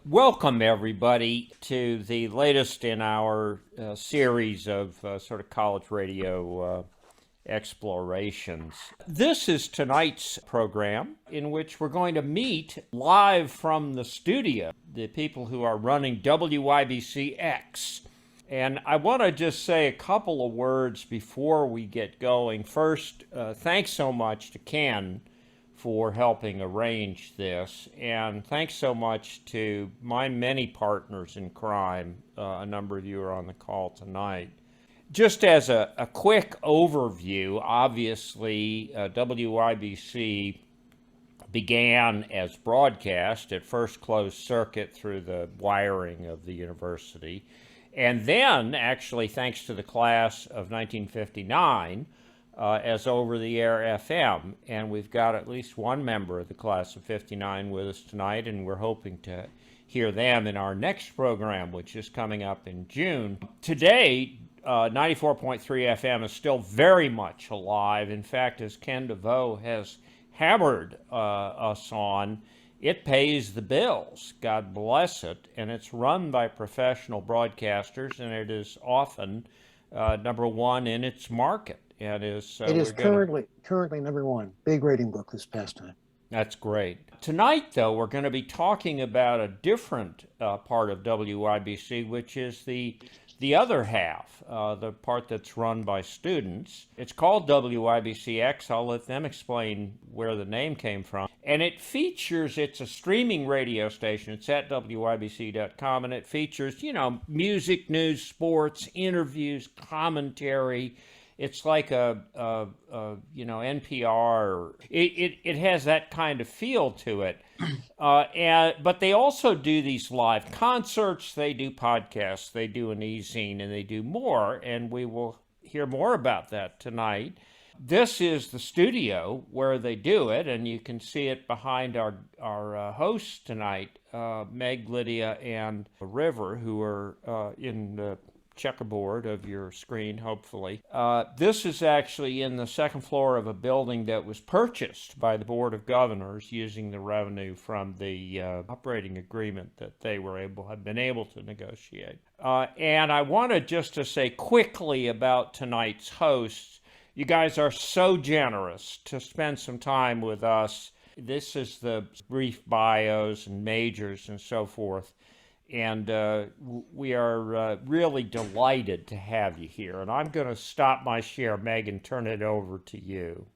Welcome, everybody, to the latest in our series of sort of college radio explorations. This is tonight's program in which we're going to meet live from the studio the people who are running WYBC X. And I want to just say a couple of words before we get going. First, thanks so much to Ken for helping arrange this, and thanks so much to my many partners in crime. A number of you are on the call tonight. Just as a quick overview, obviously, WYBC began as broadcast at first closed circuit through the wiring of the university, and then, actually, thanks to the class of 1959, as over-the-air FM. And we've got at least one member of the class of 59 with us tonight, and we're hoping to hear them in our next program, which is coming up in June. Today, 94.3 FM is still very much alive. In fact, as Ken DeVoe has hammered us on, it pays the bills, God bless it, and it's run by professional broadcasters, and it is often number one in its market. It is currently number one. Big rating book this past time. That's great. Tonight, though, we're going to be talking about a different part of WYBC, which is the other half, the part that's run by students. It's called WYBCX. I'll let them explain where the name came from. And it's a streaming radio station. It's at WYBC.com, and it features, music, news, sports, interviews, commentary. It's like NPR. It has that kind of feel to it. But they also do these live concerts. They do podcasts. They do an e-zine, and they do more. And we will hear more about that tonight. This is the studio where they do it, and you can see it behind our hosts tonight, Meg, Lydia, and River, who are in the checkerboard of your screen, hopefully. This is actually in the second floor of a building that was purchased by the Board of Governors using the revenue from the operating agreement that they have been able to negotiate. And I wanted just to say quickly about tonight's hosts. You guys are so generous to spend some time with us. This is the brief bios and majors and so forth. And we are really delighted to have you here. And I'm going to stop my share, Meg, and turn it over to you.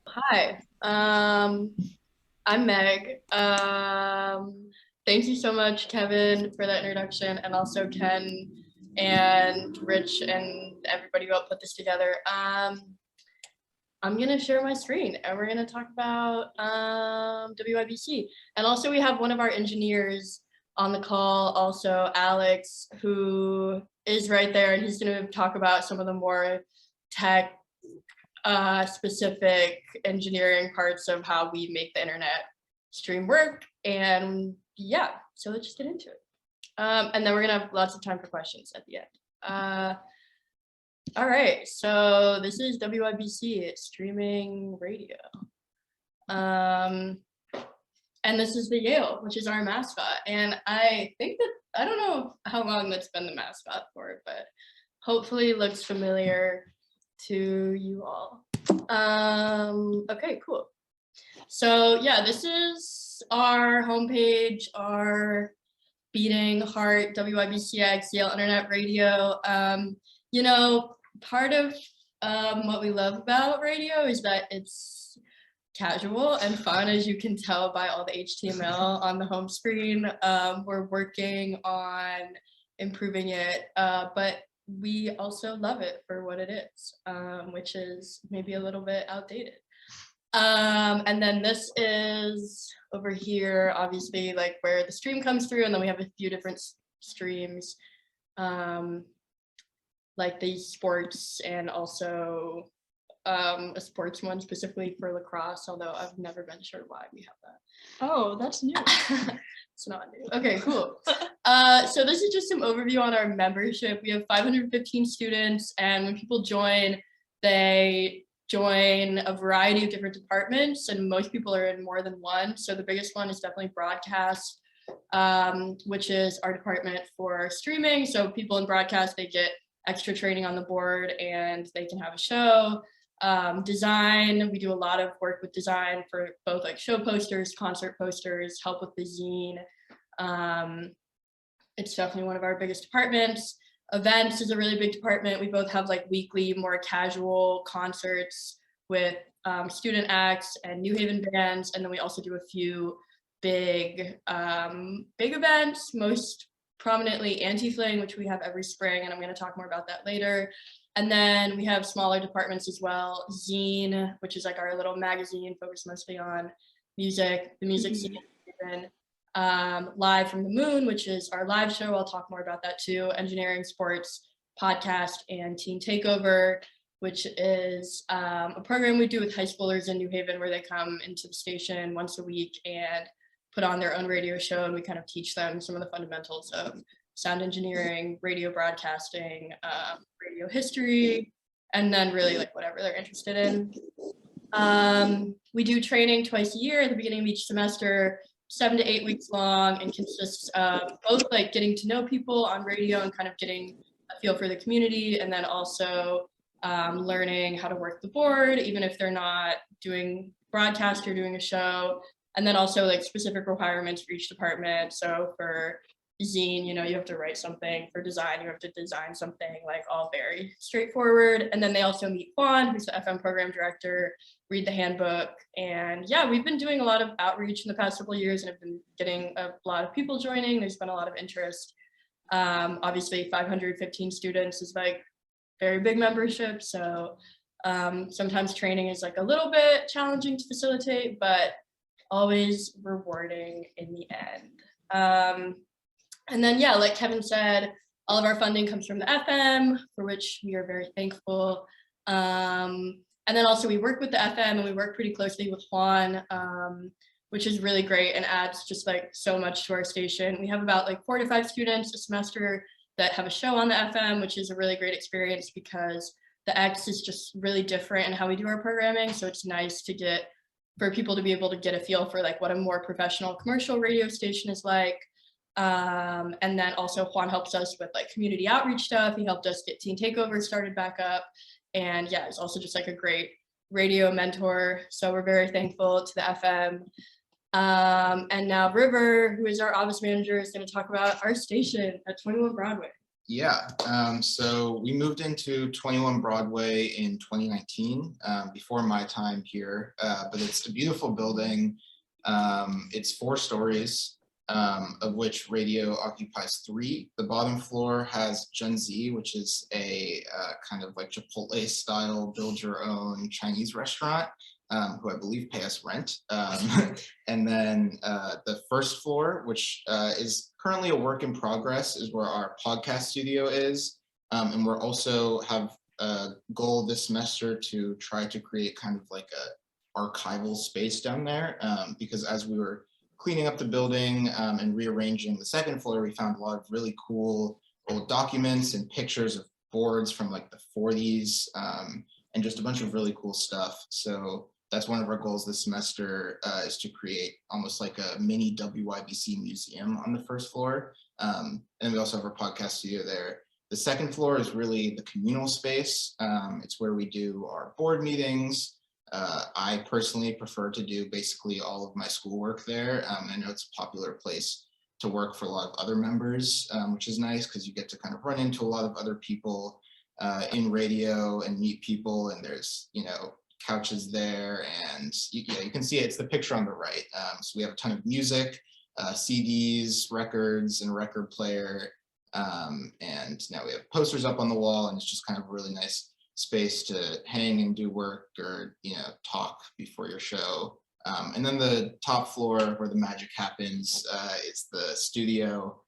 Hi, I'm Meg. Thank you so much, Kevin, for that introduction, and also Ken and Rich and everybody who helped put this together. I'm going to share my screen, and we're going to talk about WYBC. And also we have one of our engineers on the call, also Alex, who is right there, and he's going to talk about some of the more tech specific engineering parts of how we make the internet stream work. And yeah, so let's just get into it. And then we're gonna have lots of time for questions at the end. All right, so this is WYBC streaming radio. And this is the Yale, which is our mascot. And I think I don't know how long that's been the mascot for, but hopefully it looks familiar to you all. Okay, cool. So yeah, this is our homepage, our beating heart, WYBCX, Yale Internet Radio. Part of what we love about radio is that it's casual and fun, as you can tell by all the HTML on the home screen. We're working on improving it, but we also love it for what it is, which is maybe a little bit outdated. And then this is over here, obviously, like where the stream comes through, and then we have a few different streams, like the sports and also a sports one specifically for lacrosse, although I've never been sure why we have that. Oh, that's new. It's not new. Okay, cool. So this is just some overview on our membership. We have 515 students, and when people join, they join a variety of different departments, and most people are in more than one. So the biggest one is definitely broadcast. which is our department for streaming. So people in broadcast, they get extra training on the board and they can have a show. Design, we do a lot of work with design for both like show posters, concert posters, help with the zine. It's definitely one of our biggest departments. Events is a really big department. We both have like weekly, more casual concerts with student acts and New Haven bands. And then we also do a few big events, most prominently Anti-Fling, which we have every spring, and I'm going to talk more about that later. And then we have smaller departments as well. Zine, which is like our little magazine focused mostly on music, the music scene. Live from the Moon, which is our live show. I'll talk more about that too. Engineering, sports, podcast, and Teen Takeover, which is a program we do with high schoolers in New Haven where they come into the station once a week and put on their own radio show, and we kind of teach them some of the fundamentals of sound engineering, radio broadcasting, radio history, and then really like whatever they're interested in. We do training twice a year at the beginning of each semester, 7 to 8 weeks long, and consists of both like getting to know people on radio and kind of getting a feel for the community, and then also learning how to work the board, even if they're not doing broadcast or doing a show. And then also like specific requirements for each department. So for zine, you know, you have to write something. For design, you have to design something, like all very straightforward. And then they also meet Juan, who's the FM program director, read the handbook. And yeah, we've been doing a lot of outreach in the past couple of years and have been getting a lot of people joining. There's been a lot of interest. Obviously 515 students is like very big membership. So sometimes training is like a little bit challenging to facilitate, but always rewarding in the end. And then, yeah, like Kevin said, all of our funding comes from the FM, for which we are very thankful. And then also we work with the FM and we work pretty closely with Juan, which is really great and adds just like so much to our station. We have about like 4 to 5 students a semester that have a show on the FM, which is a really great experience because the X is just really different in how we do our programming. So it's nice to get for people to be able to get a feel for like what a more professional commercial radio station is like. And then also Juan helps us with like community outreach stuff. He helped us get Teen Takeover started back up. And yeah, it's also just like a great radio mentor. So we're very thankful to the FM. And now River, who is our office manager, is going to talk about our station at 21 Broadway. Yeah, so we moved into 21 Broadway in 2019, before my time here, but it's a beautiful building. It's 4 stories, of which radio occupies 3. The bottom floor has Gen Z, which is a kind of like Chipotle style build your own Chinese restaurant, who I believe pay us rent. And then the first floor, which is currently a work in progress, is where our podcast studio is. And we're also have a goal this semester to try to create kind of like a archival space down there, because as we were cleaning up the building and rearranging the second floor, we found a lot of really cool old documents and pictures of boards from like the 40s, and just a bunch of really cool stuff. So that's one of our goals this semester, is to create almost like a mini WYBC museum on the first floor. And we also have our podcast studio there. The second floor is really the communal space. It's where we do our board meetings. I personally prefer to do basically all of my schoolwork there. I know it's a popular place to work for a lot of other members, which is nice because you get to kind of run into a lot of other people in radio and meet people, and there's, you know, couches there, and you can see it. It's the picture on the right. So we have a ton of music, CDs, records, and a record player. And now we have posters up on the wall, and it's just kind of a really nice space to hang and do work or, you know, talk before your show. And then the top floor where the magic happens is the studio,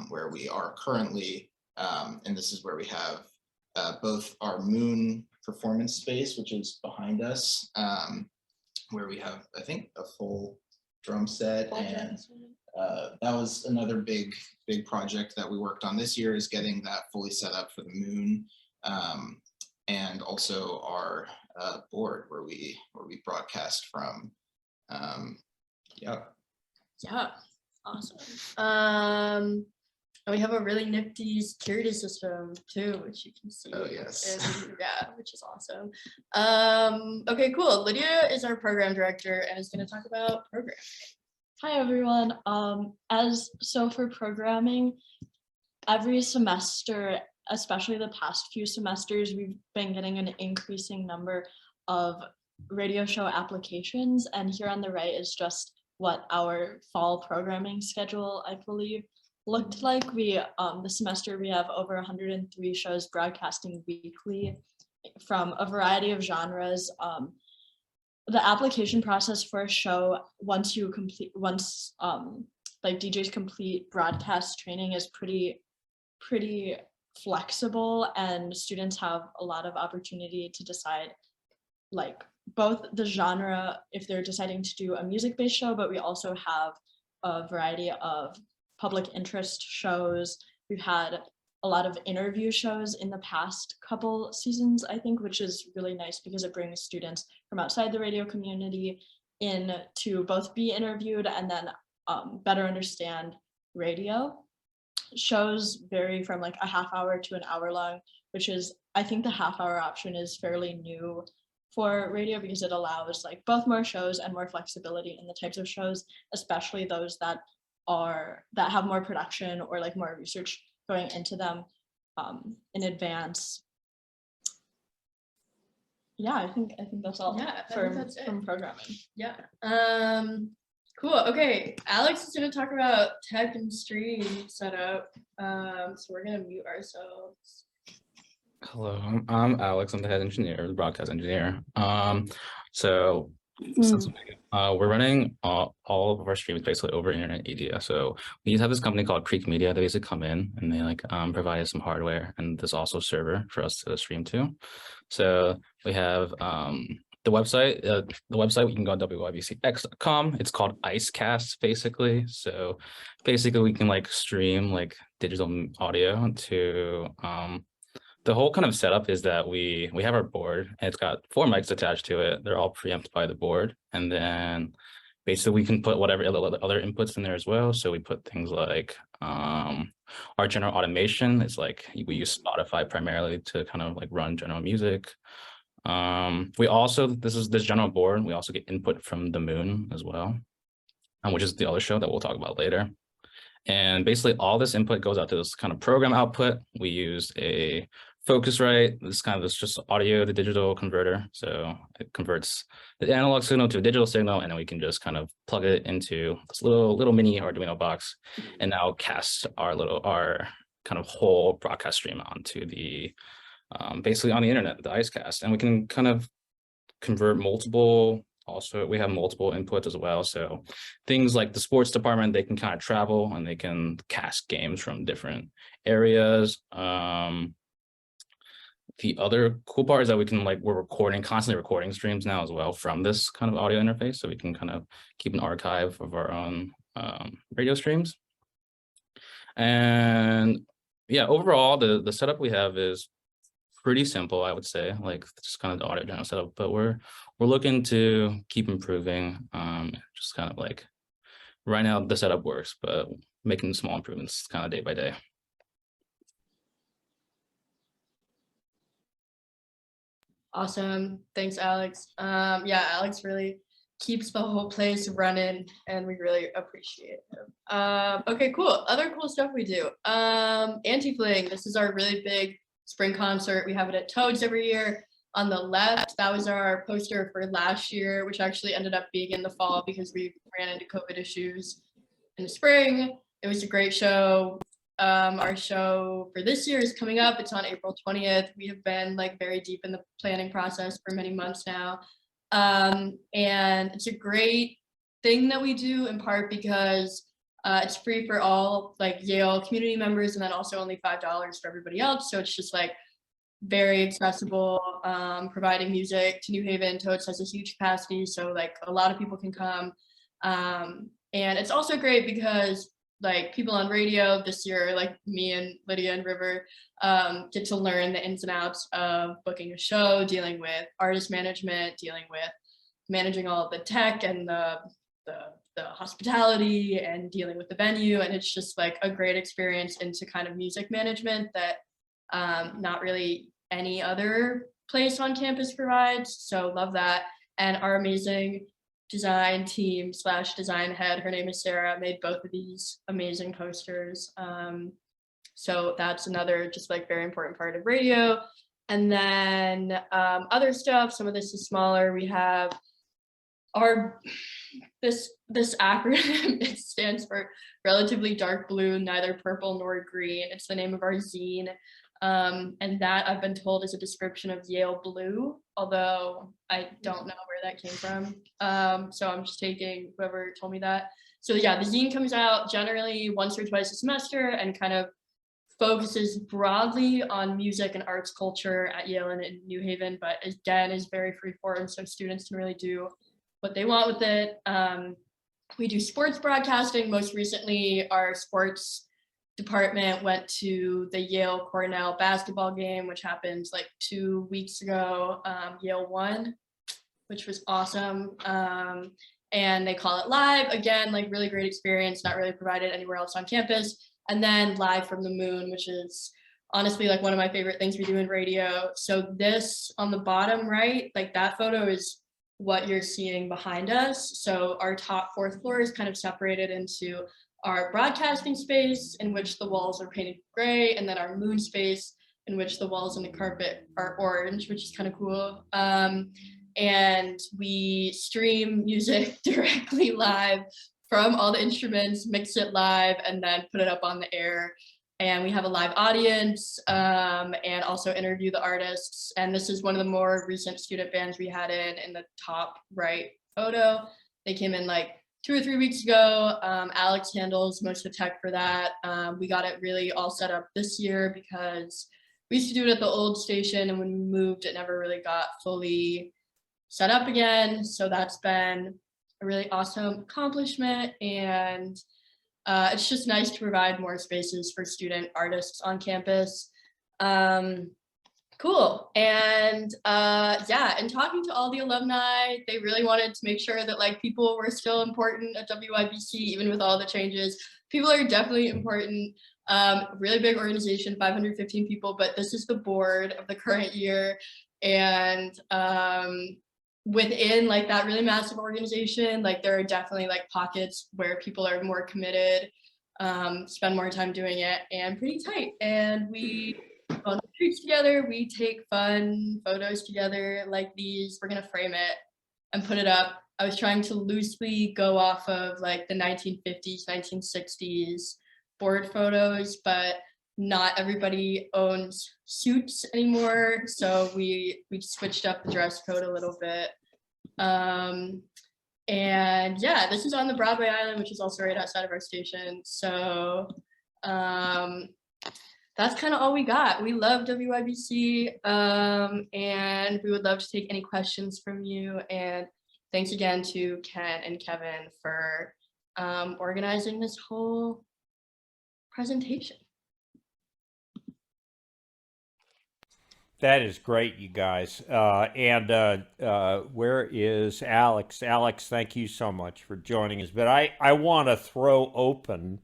where we are currently. And this is where we have both our Moon performance space, which is behind us, where we have, I think, a full drum set. And that was another big project that we worked on this year, is getting that fully set up for the Moon. And also our board where we broadcast from. Yeah. Awesome. And we have a really nifty security system too, which you can see. Oh, yes. Yeah, which is awesome. Okay, cool. Lydia is our program director and is going to talk about programming. Hi everyone. For programming, every semester, especially the past few semesters, we've been getting an increasing number of radio show applications, and here on the right is just what our fall programming schedule, I believe, looked like. This semester we have over 103 shows broadcasting weekly from a variety of genres. The application process for a show, once DJs complete broadcast training, is pretty flexible, and students have a lot of opportunity to decide like both the genre if they're deciding to do a music-based show, but we also have a variety of public interest shows. We've had a lot of interview shows in the past couple seasons, I think, which is really nice because it brings students from outside the radio community in to both be interviewed and then better understand radio. Shows vary from like a half hour to an hour long, which is, I think the half hour option is fairly new for radio because it allows like both more shows and more flexibility in the types of shows, especially those that have more production or like more research going into them in advance. Yeah, I think that's all. Yeah, from programming. Yeah. Cool. Okay, Alex is going to talk about tech and stream setup. So we're going to mute ourselves. Hello, I'm Alex. I'm the head engineer, the broadcast engineer. Since we're running all of our streams basically over internet ADS. So we have this company called Creek Media that basically come in and they provide us some hardware, and there's also a server for us to stream to. So we have the website. You can go to WYBCX.com. It's called IceCast basically. So basically we can stream digital audio to the whole kind of setup is that we have our board and it's got 4 mics attached to it. They're all preempted by the board. And then basically we can put whatever other inputs in there as well. So we put things like our general automation. It's we use Spotify primarily to kind of run general music. We also, this general board, we also get input from the Moon as well, which is the other show that we'll talk about later. And basically all this input goes out to this kind of program output. We use a Focusrite. This is just audio to digital converter. So it converts the analog signal to a digital signal, and then we can just kind of plug it into this little mini Arduino box, and now cast our kind of whole broadcast stream onto the basically on the internet, the IceCast, and we can kind of convert multiple. Also, we have multiple inputs as well. So things like the sports department, they can kind of travel and they can cast games from different areas. The other cool part is that we can we're constantly recording streams now as well from this kind of audio interface. So we can kind of keep an archive of our own radio streams. And yeah, overall, the setup we have is pretty simple, I would say, just kind of the audio general setup, but we're looking to keep improving. Just kind of right now the setup works, but making small improvements kind of day by day. Awesome. Thanks, Alex. Yeah, Alex really keeps the whole place running and we really appreciate him. Okay, cool. Other cool stuff we do. Anti-Fling, this is our really big spring concert. We have it at Toads every year. On the left, that was our poster for last year, which actually ended up being in the fall because we ran into COVID issues in the spring. It was a great show. Our show for this year is coming up. It's on April 20th. We have been very deep in the planning process for many months now. And it's a great thing that we do in part because it's free for all Yale community members and then also only $5 for everybody else. So it's just very accessible, providing music to New Haven. Toads has a huge capacity, so a lot of people can come. And it's also great because people on radio this year, me and Lydia and River, get to learn the ins and outs of booking a show, dealing with artist management, dealing with managing all of the tech and the the hospitality and dealing with the venue. And it's just like a great experience into kind of music management that not really any other place on campus provides. So love that. And our amazing design team / design head, her name is Sarah, made both of these amazing posters. So that's another just like very important part of radio. And then other stuff, some of this is smaller. We have our this acronym. It stands for relatively dark blue, neither purple nor green. It's the name of our zine. And that I've been told is a description of Yale blue, although I don't know where that came from. So I'm just taking whoever told me that. So yeah, the zine comes out generally once or twice a semester and kind of focuses broadly on music and arts culture at Yale and in New Haven, but again is very freeform, so students can really do what they want with it. We do sports broadcasting. Most recently, our sports department went to the Yale Cornell basketball game, which happened like 2 weeks ago. Yale won, which was awesome. And they call it live. Again, like really great experience, not really provided anywhere else on campus. And then Live from the Moon, which is honestly like one of my favorite things we do in radio. So this on the bottom right, like that photo is what you're seeing behind us. So our top 4th floor is kind of separated into our broadcasting space, in which the walls are painted gray, and then our moon space, in which the walls and the carpet are orange, which is kind of cool. And we stream music directly live from all the instruments, mix it live, and then put it up on the air. And we have a live audience and also interview the artists. And this is one of the more recent student bands we had in the top right photo. They came in like 2 or 3 weeks ago. Alex handles most of the tech for that. We got it really all set up this year because we used to do it at the old station, and when we moved, it never really got fully set up again. So that's been a really awesome accomplishment, and it's just nice to provide more spaces for student artists on campus. Cool. And yeah, and talking to all the alumni, they really wanted to make sure that like people were still important at WYBC, even with all the changes. People are definitely important. Really big organization, 515 people, but this is the board of the current year. And within like that really massive organization, like there are definitely like pockets where people are more committed, spend more time doing it, and pretty tight. And we go on the streets together, we take fun photos together like these. We're gonna frame it and put it up. I was trying to loosely go off of like the 1950s, 1960s board photos, but not everybody owns suits anymore, so we switched up the dress code a little bit. And yeah, this is on the Broadway Island, which is also right outside of our station. So that's kind of all we got. We love WYBC, and we would love to take any questions from you. And thanks again to Ken and Kevin for organizing this whole presentation. That is great, you guys. And where is Alex? Alex, thank you so much for joining us. But I want to throw open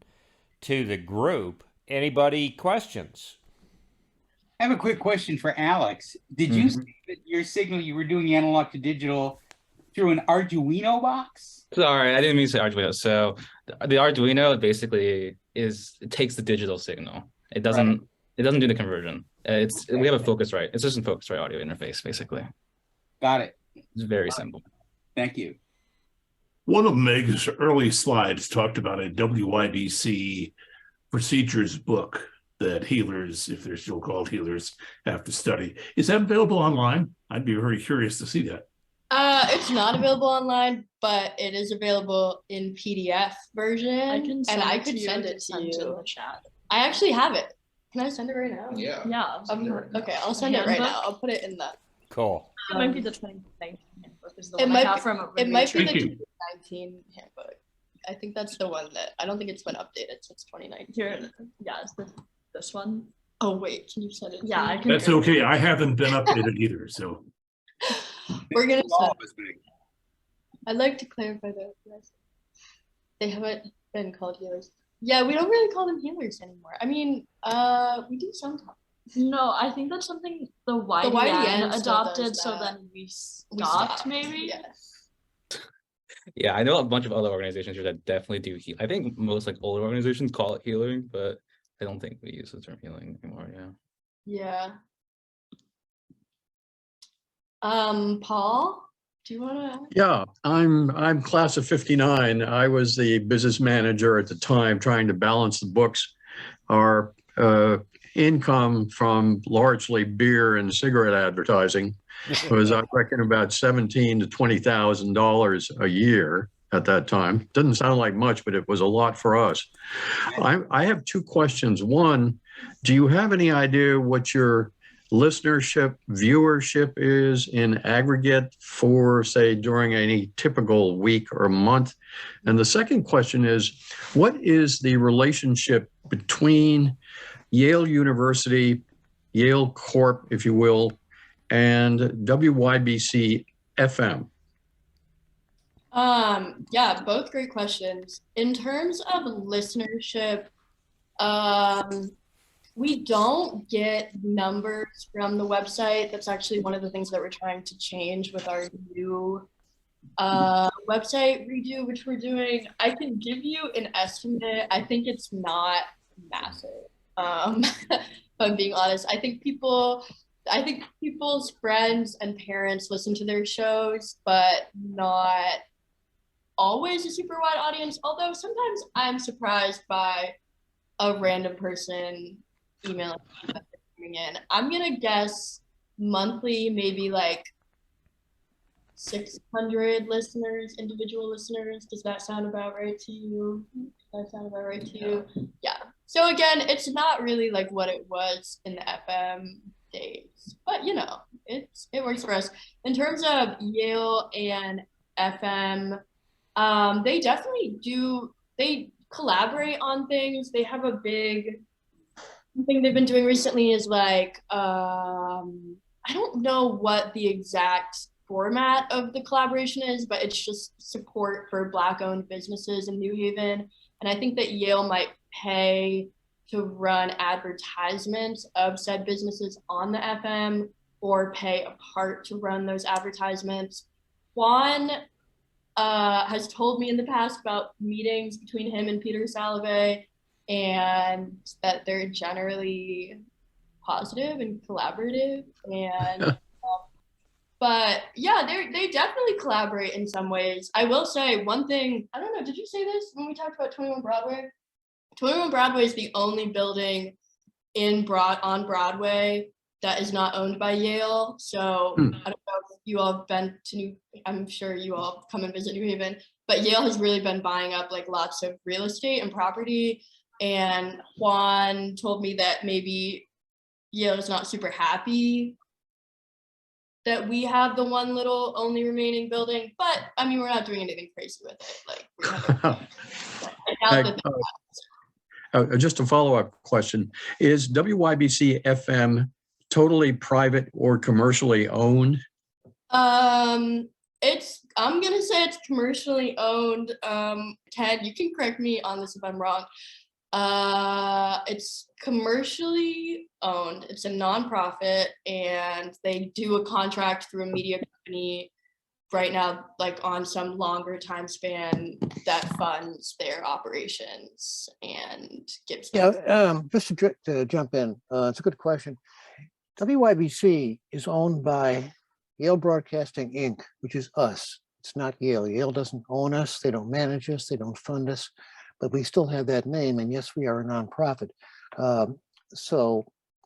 to the group. Anybody questions? I have a quick question for Alex. Did you say that your signal, you were doing analog to digital through an Arduino box? Sorry, I didn't mean to say Arduino. So the Arduino basically it takes the digital signal. It doesn't do the conversion. We have a Focusrite. It's just a Focusrite audio interface, basically. Got it. It's very simple. Thank you. One of Meg's early slides talked about a WYBC procedures book that healers, if they're still called healers, have to study. Is that available online? I'd be very curious to see that. It's not available online, but it is available in PDF version. I can send and I it could to you send to it to send you. in the chat. I actually have it. Can I send it right now? Yeah. Yeah. Okay, I'll send it right Handbook? now. I'll put it in the. Cool. It might be the 2019 handbook is the It one might I have be- from It might be Thank the you. 2019 handbook. I think that's the one that I don't think it's been updated since 2019. here. Yeah, it's this one. Oh wait, can you send it? to Yeah, me? I can. That's okay. I haven't been updated either. So We're gonna All send. of us, Meg. I'd like to clarify that. They haven't been called healers. Yeah, we don't really call them healers anymore. I mean, we do sometimes. No, I think that's something the YDN, YDN still adopted, does so that. then we We stopped maybe. Yes. Yeah, I know a bunch of other organizations here that definitely do heal. I think most like older organizations call it healing, but I don't think we use the term healing anymore. Yeah. Yeah. Paul, do you want to? Yeah, I'm class of 59. I was the business manager at the time trying to balance the books. Our income from largely beer and cigarette advertising was, I reckon, about $17,000 to $20,000 a year at that time. Doesn't sound like much, but it was a lot for us. I have two questions. One, do you have any idea what your listenership, viewership is in aggregate for, say, during any typical week or month? And the second question is, what is the relationship between Yale University, Yale Corp, if you will, and WYBC FM? Yeah, both great questions. In terms of listenership, we don't get numbers from the website. That's actually one of the things that we're trying to change with our new website redo, which we're doing. I can give you an estimate. I think it's not massive. If I'm being honest, I think people's friends and parents listen to their shows, but not always a super wide audience. Although sometimes I'm surprised by a random person emailing coming in. I'm gonna guess monthly, maybe like 600 listeners, individual listeners. Does that sound about right to you? Yeah. So again, it's not really like what it was in the FM days, but you know, it works for us. In terms of Yale and FM, they definitely do. They collaborate on things. They have a big thing they've been doing recently is like, I don't know what the exact format of the collaboration is, but it's just support for Black-owned businesses in New Haven. And I think that Yale might pay to run advertisements of said businesses on the FM or pay a part to run those advertisements. Juan has told me in the past about meetings between him and Peter Salovey, and that they're generally positive and collaborative. And but yeah, they definitely collaborate in some ways. I will say one thing, I don't know, did you say this when we talked about 21 Broadway? 21 Broadway is the only building on Broadway that is not owned by Yale. So I don't know if you all have been to I'm sure you all come and visit New Haven, but Yale has really been buying up like lots of real estate and property. And Juan told me that maybe Yale is not super happy that we have the one little only remaining building, but I mean, we're not doing anything crazy with it. Like, I doubt that just a follow-up question. Is WYBC FM totally private or commercially owned? I'm gonna say it's commercially owned. Ted, you can correct me on this if I'm wrong. It's commercially owned. It's a nonprofit, and they do a contract through a media company right now, like on some longer time span that funds their operations and gives them. Yeah, just to jump in, it's a good question. WYBC is owned by Yale Broadcasting Inc., which is us. It's not Yale. Yale doesn't own us. They don't manage us. They don't fund us. But we still have that name, and yes, we are a nonprofit. So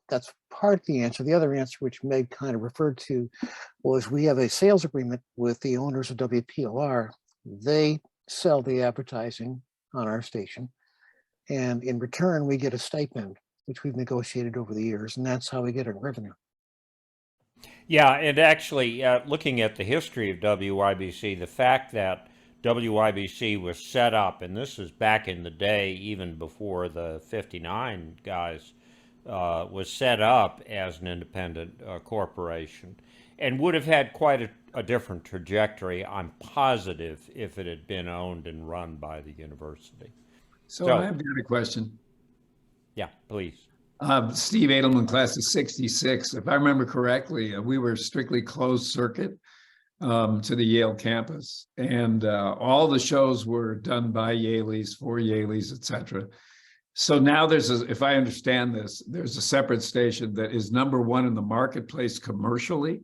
that's part of the answer. The other answer, which Meg kind of referred to, was we have a sales agreement with the owners of WPLR. They sell the advertising on our station, and in return, we get a stipend, which we've negotiated over the years, and that's how we get our revenue. Yeah, and actually, looking at the history of WYBC, the fact that WYBC was set up, and this is back in the day, even before the 59 guys, was set up as an independent corporation. and would have had quite a different trajectory, I'm positive, if it had been owned and run by the university. So I've got a question. Yeah, please. Steve Edelman, class of 66. If I remember correctly, we were strictly closed circuit to the Yale campus. And all the shows were done by Yaleys, for Yaleys, et cetera. So now if I understand this, there's a separate station that is #1 in the marketplace commercially,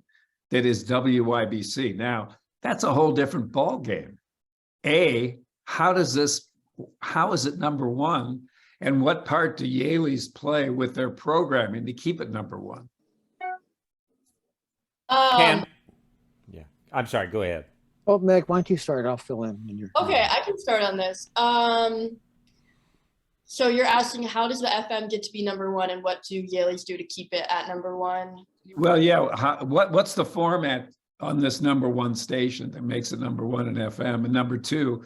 that is WYBC. Now, that's a whole different ballgame. How is it #1? And what part do Yaleys play with their programming to keep it #1? Yeah, I'm sorry, go ahead. Oh, Meg, why don't you start? I'll fill in. Okay, I can start on this. So you're asking, how does the FM get to be #1, and what do Yaleys do to keep it at #1? Well, yeah. What's the format on this #1 station that makes it #1 in FM? And #2,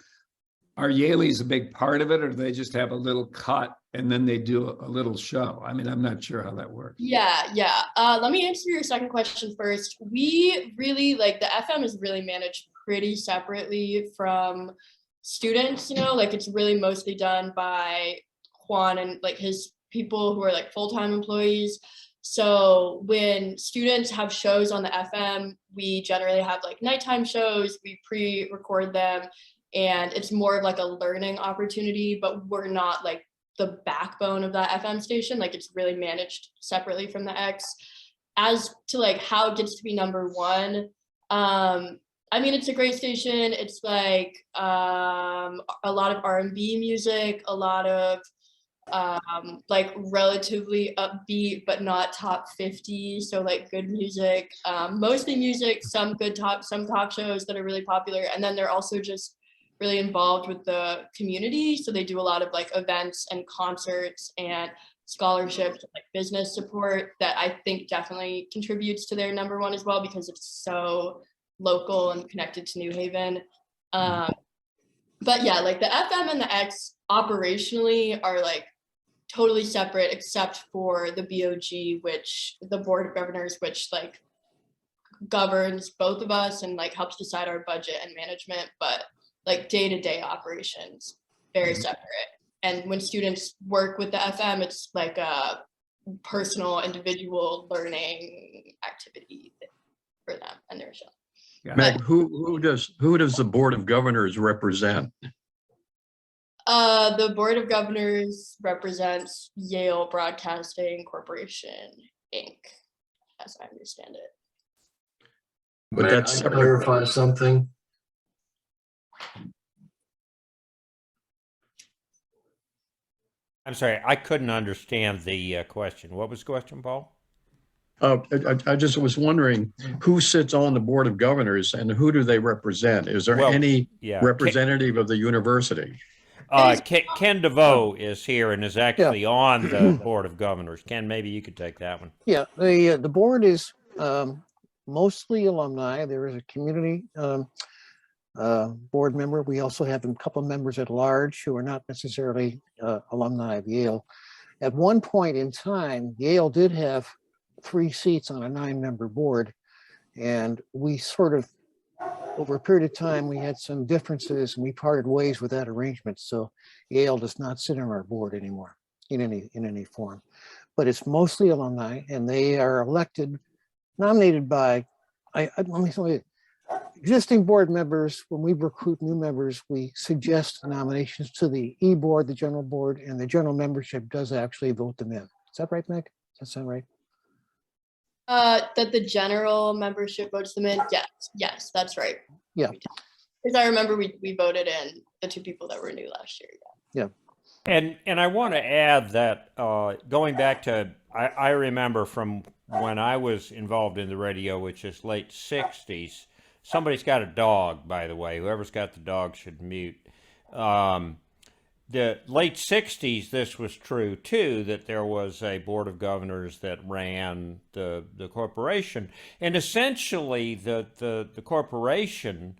are Yaleys a big part of it, or do they just have a little cut and then they do a little show? I mean, I'm not sure how that works. Yeah. Let me answer your second question first. We really, like, the FM is really managed pretty separately from students, like it's really mostly done by Juan and like his people who are like full-time employees. So when students have shows on the FM, we generally have like nighttime shows, we pre-record them, and it's more of like a learning opportunity, but we're not like the backbone of that FM station. Like it's really managed separately from the X. As to like how it gets to be #1, I mean, it's a great station. It's like a lot of R&B music, a lot of like relatively upbeat but not top 50, so like good music, mostly music, some talk shows that are really popular, and then they're also just really involved with the community, so they do a lot of like events and concerts and scholarships, like business support, that I think definitely contributes to their #1 as well, because it's so local and connected to New Haven. But yeah, like the FM and the X operationally are like totally separate, except for the BOG, which the Board of Governors, which like governs both of us and like helps decide our budget and management, but like day-to-day operations, very separate. And when students work with the FM, it's like a personal, individual learning activity for them and their show. Yeah. Meg, who does the Board of Governors represent? The Board of Governors represents Yale Broadcasting Corporation, Inc., as I understand it. But that's separate. Clarify something. I'm sorry, I couldn't understand the question. What was the question, Paul? I just was wondering who sits on the Board of Governors and who do they represent? Is there any representative of the university? Ken DeVoe is here and is actually on the Board of Governors. Ken, maybe you could take that one. Yeah, the board is mostly alumni. There is a community board member. We also have a couple of members at large who are not necessarily alumni of Yale. At one point in time, Yale did have 3 seats on a 9-member board, and we sort of, over a period of time, we had some differences and we parted ways with that arrangement. So Yale does not sit on our board anymore in any form, but it's mostly alumni, and they are nominated by, let me tell you, existing board members. When we recruit new members, we suggest nominations to the E-board, the general board, and the general membership does actually vote them in. Is that right, Meg? Does that sound right? That the general membership votes them in? Yes, that's right. Yeah. Because I remember we voted in the 2 people that were new last year. Yeah. And I want to add that going back to, I remember from when I was involved in the radio, which is late 60s, somebody's got a dog, by the way. Whoever's got the dog should mute. The late 60s, this was true too, that there was a Board of Governors that ran the corporation. And essentially the corporation,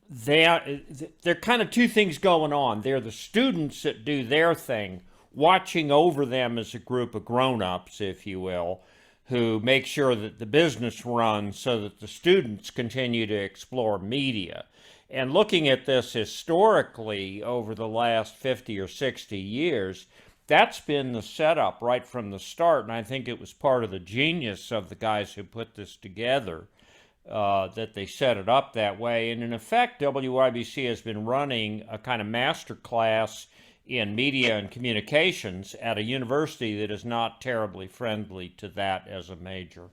there are kind of 2 things going on. They're the students that do their thing, watching over them as a group of grown-ups, if you will, who make sure that the business runs so that the students continue to explore media. And looking at this historically over the last 50 or 60 years, that's been the setup right from the start. And I think it was part of the genius of the guys who put this together, that they set it up that way. And in effect, WYBC has been running a kind of master class in media and communications at a university that is not terribly friendly to that as a major.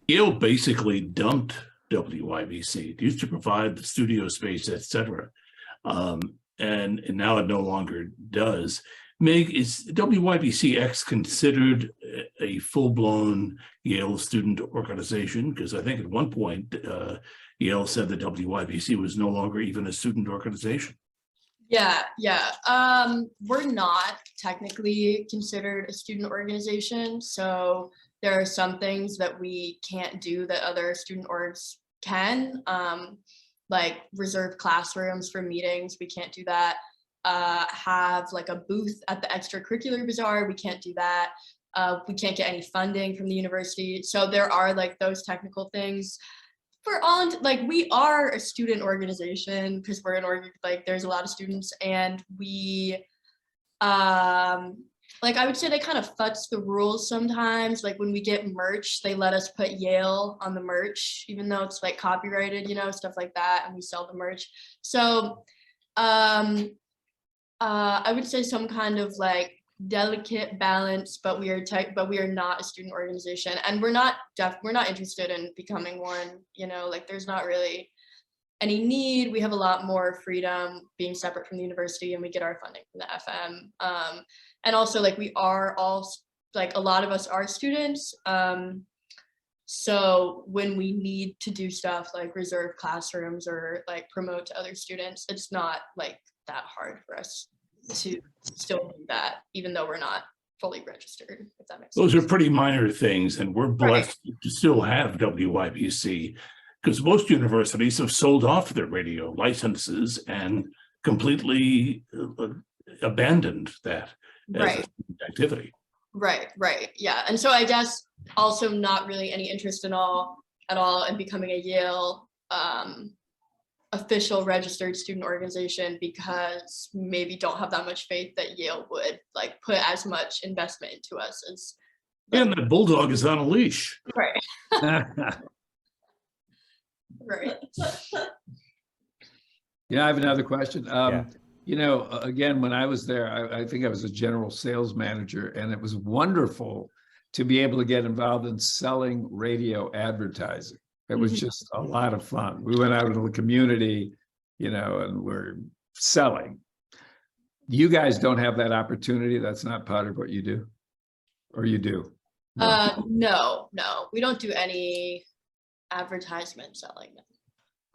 Yale basically dumped WYBC. It used to provide the studio space, etc. And now it no longer does. Meg, is WYBCX considered a full-blown Yale student organization? Because I think at one point, Yale said that WYBC was no longer even a student organization. Yeah. We're not technically considered a student organization. So there are some things that we can't do that other student orgs can, like reserve classrooms for meetings. We can't do that. Have like a booth at the extracurricular bazaar. We can't do that. We can't get any funding from the university. So there are like those technical things. We are a student organization because we're like there's a lot of students, and we like I would say they kind of futz the rules sometimes. Like when we get merch, they let us put Yale on the merch, even though it's like copyrighted, stuff like that, and we sell the merch. So I would say some kind of like delicate balance, but we are not a student organization, and we're not interested in becoming one. Like there's not really any need. We have a lot more freedom being separate from the university, and we get our funding from the FM. And also like we are all like a lot of us are students. So when we need to do stuff like reserve classrooms or like promote to other students, it's not like that hard for us to still do that, even though we're not fully registered, if that makes sense. Those are pretty minor things, and we're blessed to still have WYBC, because most universities have sold off their radio licenses and completely abandoned that as an activity. Right. Yeah. And so I guess also not really any interest at all in becoming a Yale official registered student organization, because maybe don't have that much faith that Yale would like put as much investment into us as. And that bulldog is on a leash. Right. Right. Yeah, I have another question. Again, when I was there, I think I was a general sales manager, and it was wonderful to be able to get involved in selling radio advertising. It was just a lot of fun. We went out into the community, and we're selling. You guys don't have that opportunity. That's not part of what you do, or you do? No, we don't do any advertisement selling.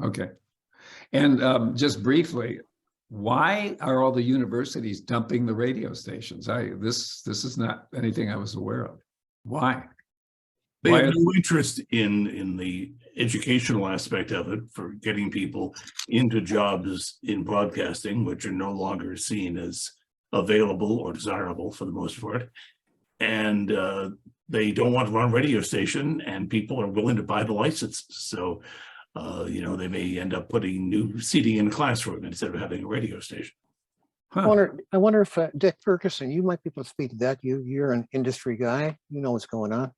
Okay. And just briefly, why are all the universities dumping the radio stations? This is not anything I was aware of. Why? They have no interest in the educational aspect of it, for getting people into jobs in broadcasting, which are no longer seen as available or desirable for the most part. And they don't want to run a radio station, and people are willing to buy the license. So, they may end up putting new seating in a classroom instead of having a radio station. Huh. I wonder if Dick Ferguson, you might be able to speak to that. You're an industry guy. You know what's going on.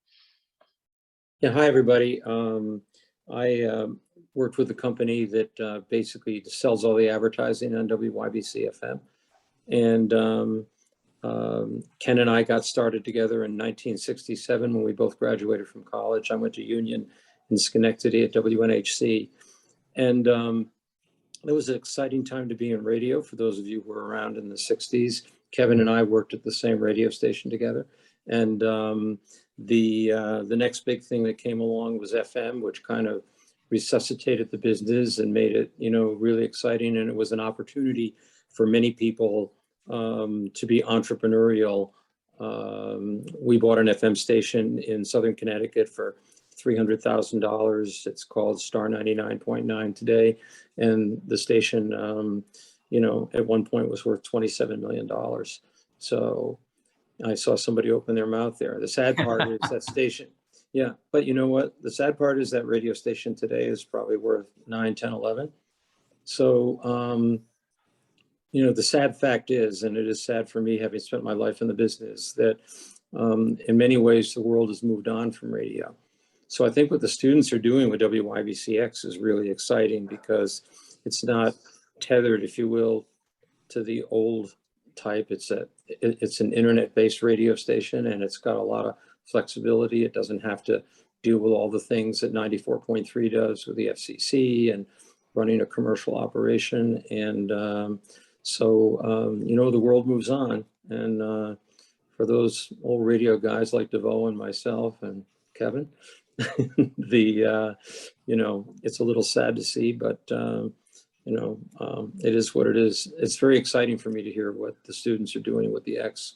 Yeah, hi everybody. I worked with a company that basically sells all the advertising on WYBC FM, and Ken and I got started together in 1967 when we both graduated from college. I went to Union in Schenectady at WNHC, and it was an exciting time to be in radio. For those of you who were around in the 60s, Kevin and I worked at the same radio station together, and the next big thing that came along was FM, which kind of resuscitated the business and made it, really exciting. And it was an opportunity for many people to be entrepreneurial. We bought an FM station in Southern Connecticut for $300,000. It's called Star 99.9 today. And the station, at one point was worth $27 million. So I saw somebody open their mouth there. The sad part is that station. Yeah, but you know what? The sad part is that radio station today is probably worth 9, 10, 11. So, the sad fact is, and it is sad for me having spent my life in the business, that in many ways the world has moved on from radio. So I think what the students are doing with WYBCX is really exciting because it's not tethered, if you will, to the old type. It's an internet-based radio station, and it's got a lot of flexibility. It doesn't have to deal with all the things that 94.3 does with the FCC and running a commercial operation. And the world moves on. And for those old radio guys like DeVoe and myself and Kevin, it's a little sad to see, but it is what it is. It's very exciting for me to hear what the students are doing with the X.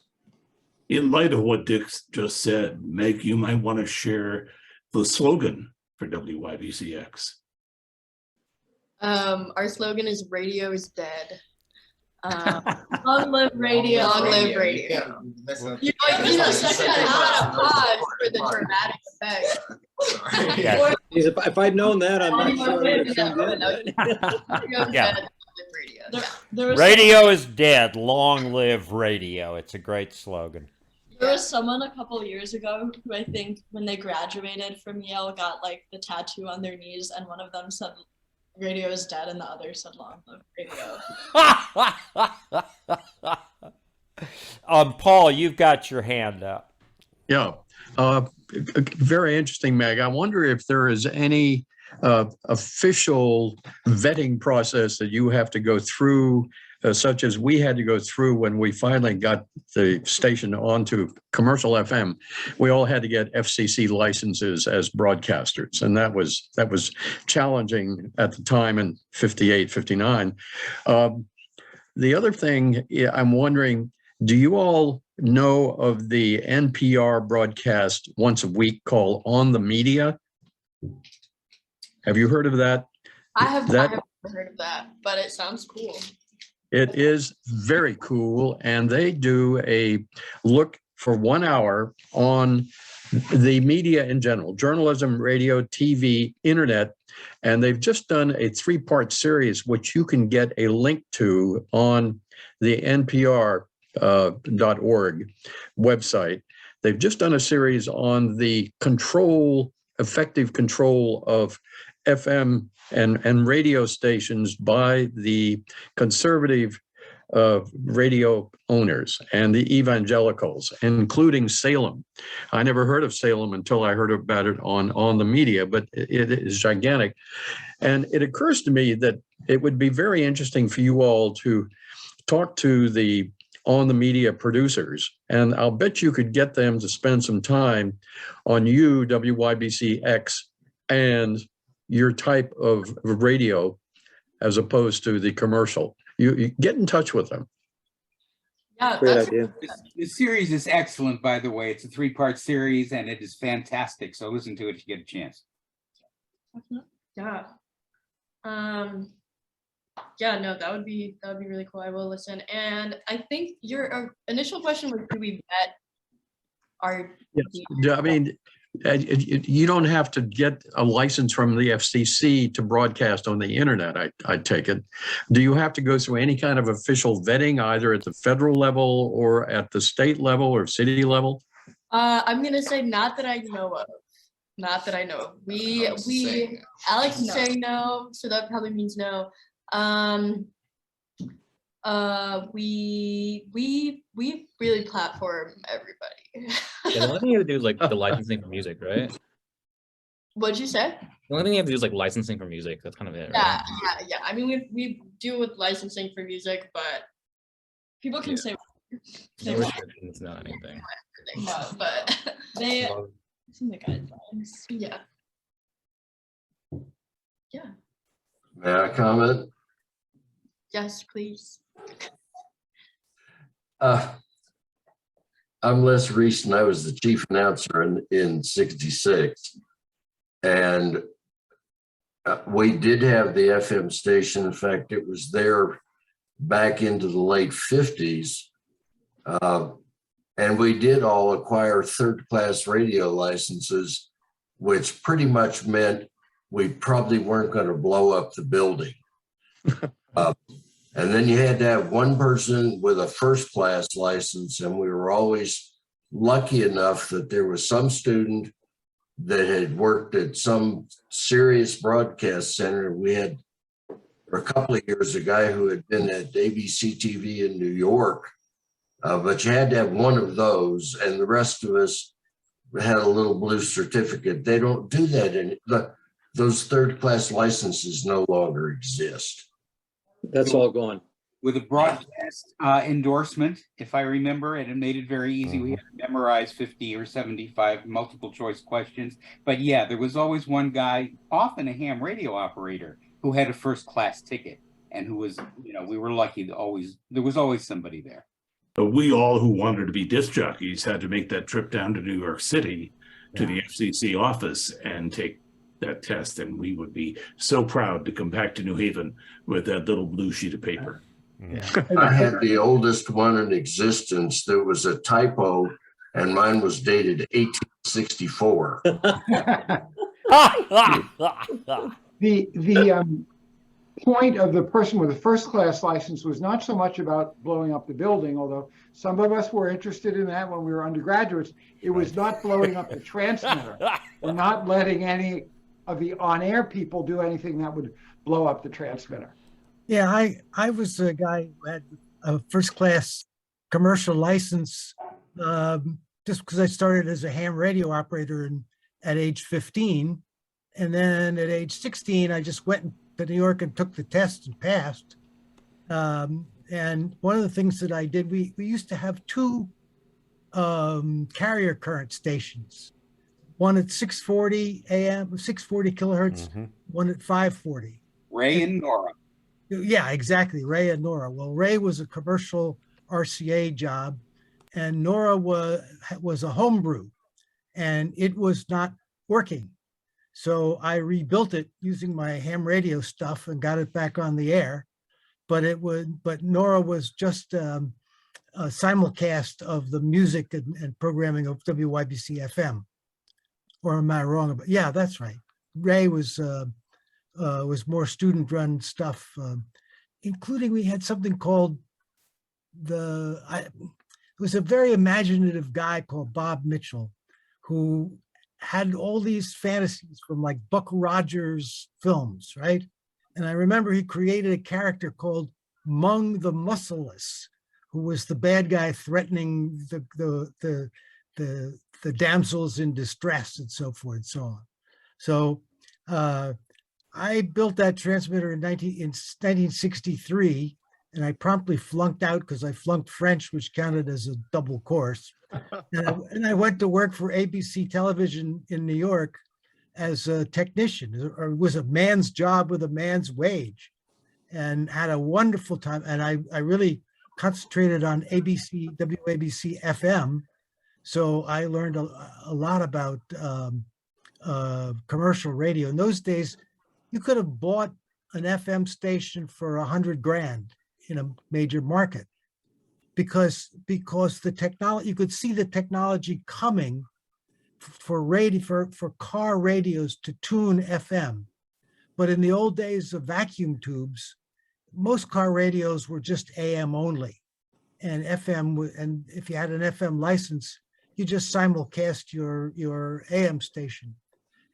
In light of what Dick just said, Meg, you might want to share the slogan for WYBCX. Our slogan is "Radio is dead." Long live radio! Long live radio! You know, such a pause for the dramatic effect. Yeah. If I'd known that, I'm not sure I would have tuned in. Yeah. There was Radio is dead. Long live radio. It's a great slogan. There was someone a couple years ago who I think when they graduated from Yale got like the tattoo on their knees, and one of them said radio is dead and the other said long live radio. Paul, you've got your hand up. Yeah, very interesting, Meg. I wonder if there is any official vetting process that you have to go through, such as we had to go through when we finally got the station onto commercial FM. We all had to get FCC licenses as broadcasters, and that was challenging at the time in 58, 59. The other thing I'm wondering, do you all know of the NPR broadcast once a week called On the Media? Have you heard of that? I have never heard of that, but it sounds cool. It is very cool, and they do a look for 1 hour on the media in general, journalism, radio, TV, internet, and they've just done a 3-part series, which you can get a link to on the NPR.org website. They've just done a series on the effective control of FM and radio stations by the conservative radio owners and the evangelicals, including Salem. I never heard of Salem until I heard about it on the media, but it is gigantic. And it occurs to me that it would be very interesting for you all to talk to the on the media producers, and I'll bet you could get them to spend some time on you, WYBC-X, and your type of radio as opposed to the commercial. You get in touch with them. Yeah, Great that's idea. The series is excellent, by the way. It's a 3-part series and it is fantastic. So listen to it if you get a chance. yeah. Yeah, no, that would be really cool. I will listen. And I think your initial question was, do we vet our? Yeah, I mean, you don't have to get a license from the FCC to broadcast on the internet, I take it. Do you have to go through any kind of official vetting, either at the federal level or at the state level or city level? I'm gonna say not that I know of. Not that I know of. Alex is saying no, so that probably means no. We really platform everybody. Yeah, the only thing you have to do is like the licensing for music, right? What'd you say? The only thing you have to do is like licensing for music. That's kind of it, Yeah, right? yeah. I mean, we deal with licensing for music, but People can say No restrictions, not anything. no, but they Well, it's in the guidelines. yeah. May I comment? Yes, please. I'm Les Reese, and I was the chief announcer in 66. And we did have the FM station. In fact, it was there back into the late 50s. And we did all acquire third-class radio licenses, which pretty much meant we probably weren't going to blow up the building. And then you had to have one person with a first-class license, and we were always lucky enough that there was some student that had worked at some serious broadcast center. We had, for a couple of years, a guy who had been at ABC TV in New York, but you had to have one of those, and the rest of us had a little blue certificate. They don't do that, and those third-class licenses no longer exist. That's all gone. With a broadcast endorsement, if I remember, and it made it very easy. We had to memorize 50 or 75 multiple choice questions. But yeah, there was always one guy, often a ham radio operator, who had a first class ticket and who was, you know, we were lucky to there was always somebody there. But we all who wanted to be disc jockeys had to make that trip down to New York City to the FCC office and take that test. And we would be so proud to come back to New Haven with that little blue sheet of paper. I had the oldest one in existence. There was a typo, and mine was dated 1864. The point of the person with a first class license was not so much about blowing up the building, although some of us were interested in that when we were undergraduates. It was not blowing up the transmitter or not letting any of the on-air people do anything that would blow up the transmitter. Yeah, I was a guy who had a first class commercial license just because I started as a ham radio operator at age 15. And then at age 16, I just went to New York and took the test and passed. And one of the things that I did, we used to have two carrier current stations, one at 640 AM, 640 kilohertz, one at 540. Ray and Nora. Yeah, exactly. Ray and Nora. Well, Ray was a commercial RCA job, and Nora was a homebrew, and it was not working. So I rebuilt it using my ham radio stuff and got it back on the air. But Nora was just a simulcast of the music and programming of WYBC FM. Or am I wrong about? Yeah, that's right. Ray was more student-run stuff, including we had something called it was a very imaginative guy called Bob Mitchell, who had all these fantasies from like Buck Rogers films, right? And I remember he created a character called Mung the Muscleless, who was the bad guy threatening the damsels in distress and so forth and so on. So I built that transmitter in 1963, and I promptly flunked out because I flunked French, which counted as a double course. And I went to work for ABC Television in New York as a technician, or it was a man's job with a man's wage, and had a wonderful time. And I really concentrated on WABC FM. So I learned a lot about commercial radio. In those days, you could have bought an FM station for $100,000 in a major market because the technology, you could see the technology coming for car radios to tune FM. But in the old days of vacuum tubes, most car radios were just AM only, and FM. And if you had an FM license, you just simulcast your AM station.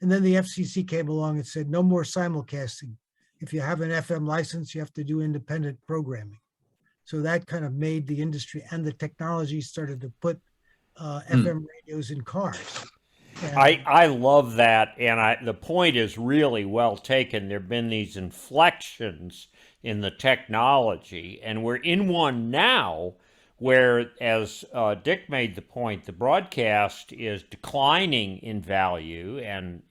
And then the FCC came along and said, no more simulcasting. If you have an FM license, you have to do independent programming. So that kind of made the industry, and the technology started to put FM radios in cars. And I love that, and the point is really well taken. There have been these inflections in the technology, and we're in one now where, as Dick made the point, the broadcast is declining in value and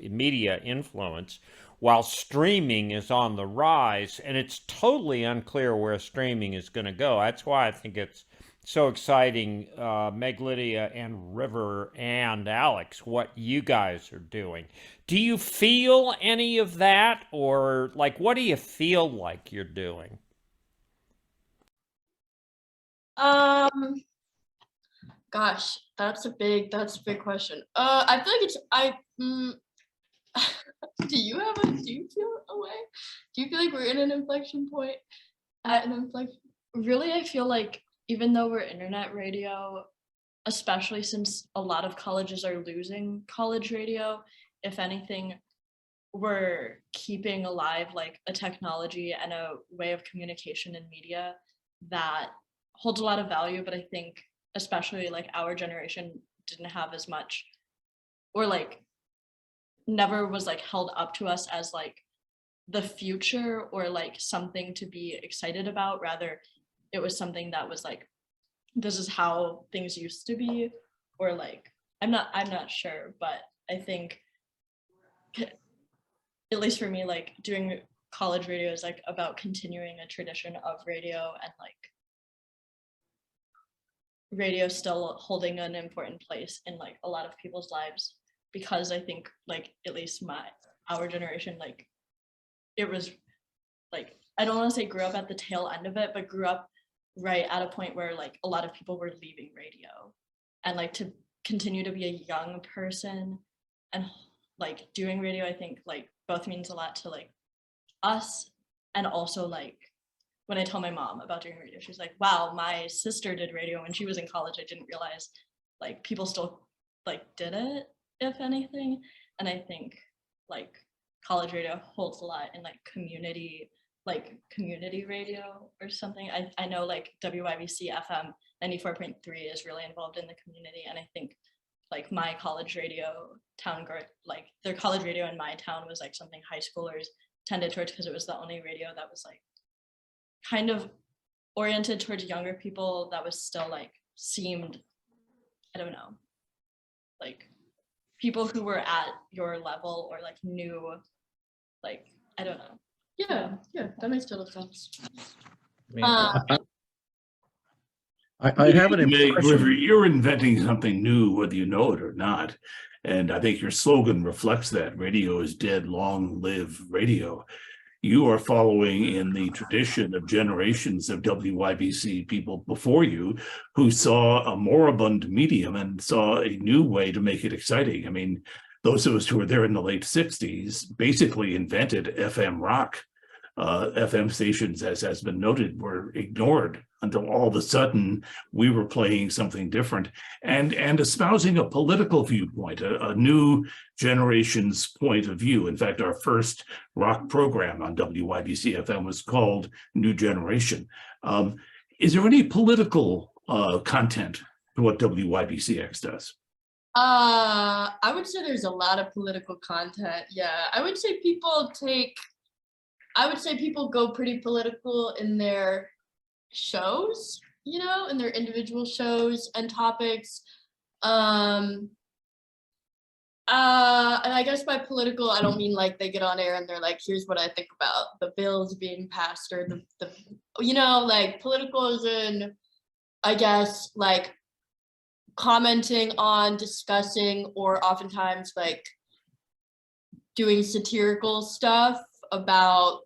media influence, while streaming is on the rise, and it's totally unclear where streaming is going to go. That's why I think it's so exciting, Meg, Lydia, and River, and Alex, what you guys are doing. Do you feel any of that, or what do you feel like you're doing? Gosh, that's a big question. I feel like do you feel a way? Do you feel like we're in an inflection point? At an inflection? Really, I feel like even though we're internet radio, especially since a lot of colleges are losing college radio, if anything, we're keeping alive like a technology and a way of communication in media that holds a lot of value, but I think especially like our generation didn't have as much, or like never was like held up to us as like the future or like something to be excited about. Rather, it was something that was like, this is how things used to be, or like I'm not sure, but I think at least for me, like doing college radio is like about continuing a tradition of radio, and like radio still holding an important place in like a lot of people's lives, because I think like at least our generation, like it was like, I don't want to say grew up at the tail end of it, but grew up right at a point where like a lot of people were leaving radio, and like to continue to be a young person and like doing radio, I think like both means a lot to like us. And also like when I tell my mom about doing radio, she's like, wow, my sister did radio when she was in college. I didn't realize like people still like did it, if anything. And I think like college radio holds a lot in like community radio or something. I know like WYBC FM 94.3 is really involved in the community, and I think like my college radio like their college radio in my town was like something high schoolers tended towards, because it was the only radio that was like kind of oriented towards younger people, that was still like seemed, I don't know, like people who were at your level or like knew, like I don't know. Yeah, that makes total sense. I have an Meg, impression. you're inventing something new, whether you know it or not. And I think your slogan reflects that. Radio is dead, long live radio. You are following in the tradition of generations of WYBC people before you who saw a moribund medium and saw a new way to make it exciting. I mean, those of us who were there in the late 60s basically invented FM rock. FM stations, as has been noted, were ignored until all of a sudden we were playing something different and espousing a political viewpoint, a new generation's point of view. In fact, our first rock program on WYBC FM was called New Generation. Is there any political content to what WYBCX does? I would say there's a lot of political content. Yeah, I would say people go pretty political in their shows, in their individual shows and topics. And I guess by political, I don't mean like they get on air and they're like, here's what I think about the bills being passed, or the like political is in, I guess, like commenting on, discussing, or oftentimes like doing satirical stuff about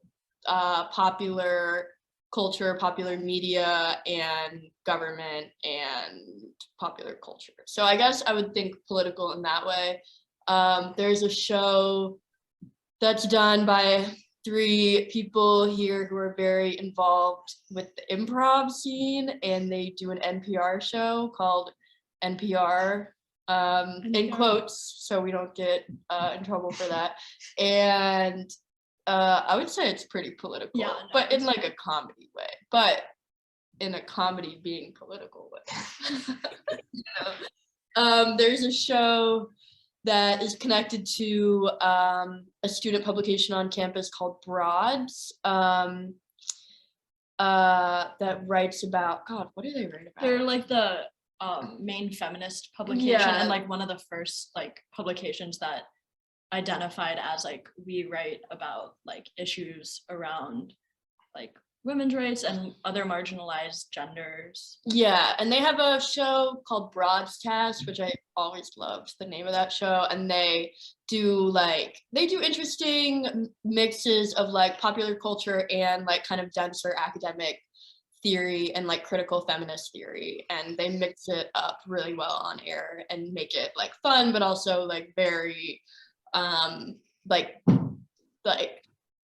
popular culture, popular media, and government, and popular culture. So I guess I would think political in that way. There's a show that's done by 3 people here who are very involved with the improv scene, and they do an NPR show called NPR, in quotes, so we don't get in trouble for that. And I would say it's pretty political, but in like a comedy way, but in a comedy being political way. There's a show that is connected to a student publication on campus called Broads, that writes about, God, what do they write about? They're like the main feminist publication, and like one of the first like publications that identified as like, we write about like issues around like women's rights and other marginalized genders. Yeah, and they have a show called Broadcast, which I always loved the name of that show, and they do interesting mixes of like popular culture and like kind of denser academic theory and like critical feminist theory, and they mix it up really well on air and make it like fun, but also like very like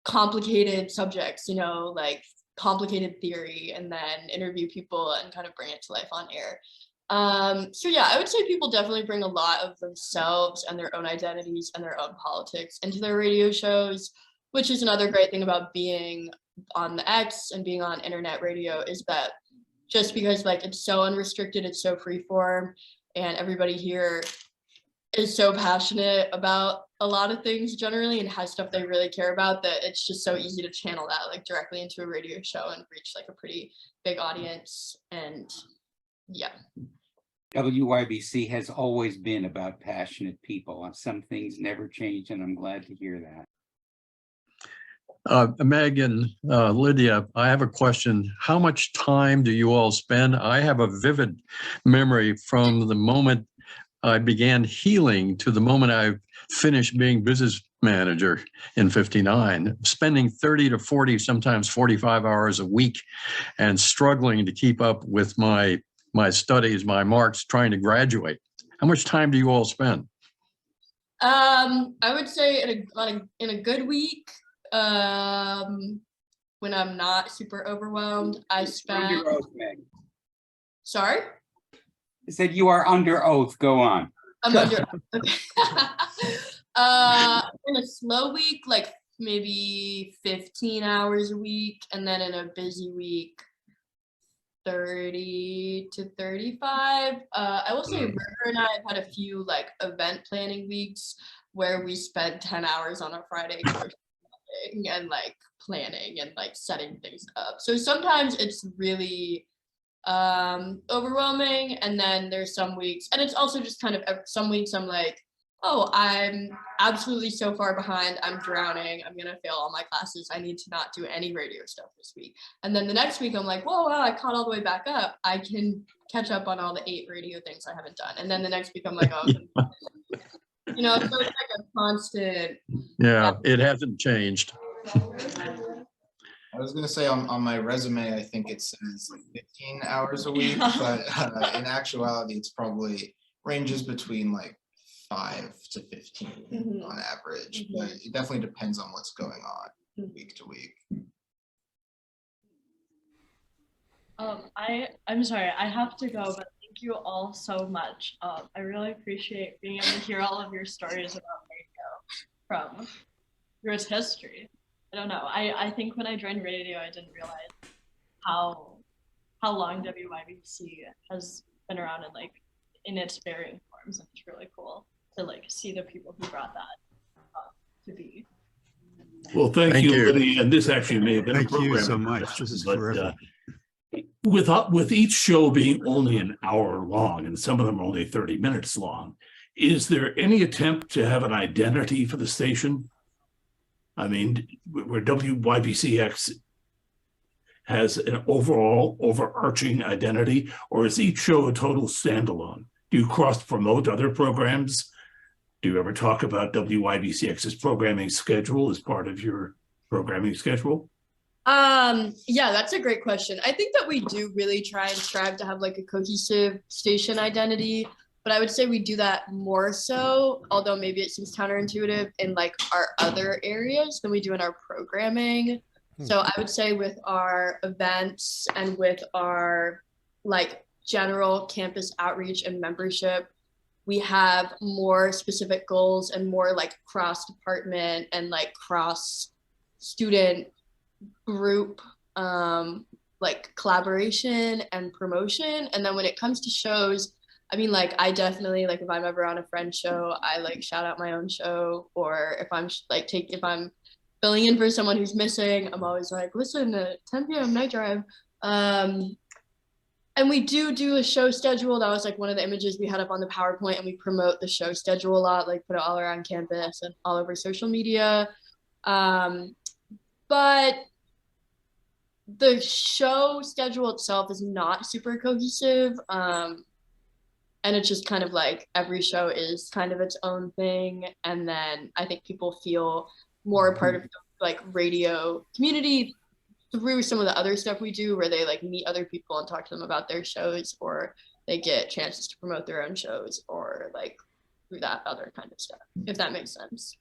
complicated subjects, you know, like complicated theory, and then interview people and kind of bring it to life on air. So yeah, I would say people definitely bring a lot of themselves and their own identities and their own politics into their radio shows, which is another great thing about being on the X and being on internet radio, is that just because like it's so unrestricted, it's so freeform, and everybody here is so passionate about a lot of things generally and has stuff they really care about, that it's just so easy to channel that like directly into a radio show and reach like a pretty big audience. And yeah. WYBC has always been about passionate people. Some things never change, and I'm glad to hear that. Meg and Lydia, I have a question. How much time do you all spend? I have a vivid memory from the moment I began healing to the moment I finished being business manager in '59, spending 30 to 40, sometimes 45 hours a week, and struggling to keep up with my studies, my marks, trying to graduate. How much time do you all spend? I would say in a good week, when I'm not super overwhelmed, I spend. Under oath, Meg. Sorry? I said you are under oath. Go on. I'm under. Okay. In a slow week, like maybe 15 hours a week, and then in a busy week, 30 to 35. I will say River and I have had a few like event planning weeks where we spent 10 hours on a Friday and like planning and like setting things up. So sometimes it's really overwhelming, and then there's some weeks, and it's also just kind of some weeks I'm like, oh, I'm absolutely so far behind, I'm drowning, I'm gonna fail all my classes, I need to not do any radio stuff this week. And then the next week I'm like, whoa, wow, I caught all the way back up, I can catch up on all the 8 radio things I haven't done. And then the next week I'm like, oh, you know, so it's like a constant. Yeah, it hasn't changed. I was going to say on my resume, I think it says like 15 hours a week, but in actuality, it's probably ranges between like 5 to 15 on average, but it definitely depends on what's going on week to week. I'm sorry, I have to go, but thank you all so much. I really appreciate being able to hear all of your stories about radio from your history. I don't know. I think when I joined radio, I didn't realize how long WYBC has been around in its varying forms, and it's really cool to like see the people who brought that to be. Well, thank you, Lydia. And this actually may have been Thank a program. you so much. This is terrific. With each show being only an hour long, and some of them are only 30 minutes long, is there any attempt to have an identity for the station? I mean, where WYBCX has an overall overarching identity, or is each show a total standalone? Do you cross-promote other programs? Do you ever talk about WYBCX's programming schedule as part of your programming schedule? Yeah, that's a great question. I think that we do really try and strive to have like a cohesive station identity, but I would say we do that more so, although maybe it seems counterintuitive, in like our other areas than we do in our programming. So I would say with our events and with our like general campus outreach and membership, we have more specific goals and more like cross department and like cross student group like collaboration and promotion. And then when it comes to shows, I mean, like I definitely, like if I'm ever on a friend show, I like shout out my own show, or if I'm like if I'm filling in for someone who's missing, I'm always like, listen to 10 p.m. night drive. And we do a show schedule. That was like one of the images we had up on the PowerPoint, and we promote the show schedule a lot, like put it all around campus and all over social media. But the show schedule itself is not super cohesive. And it's just kind of like every show is kind of its own thing. And then I think people feel more a part of the like radio community through some of the other stuff we do, where they like meet other people and talk to them about their shows, or they get chances to promote their own shows, or like through that other kind of stuff, if that makes sense.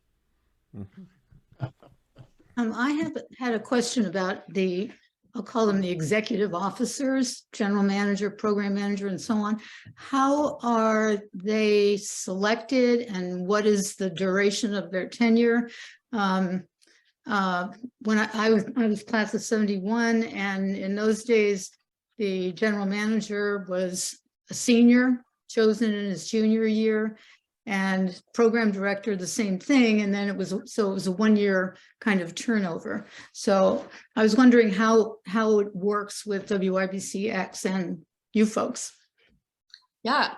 I have had a question about the, I'll call them the executive officers, general manager, program manager, and so on. How are they selected and what is the duration of their tenure? When I was class of 71, and in those days, the general manager was a senior chosen in his junior year, and program director the same thing, and then it was a 1 year kind of turnover. So I was wondering how it works with WYBCX and you folks. Yeah,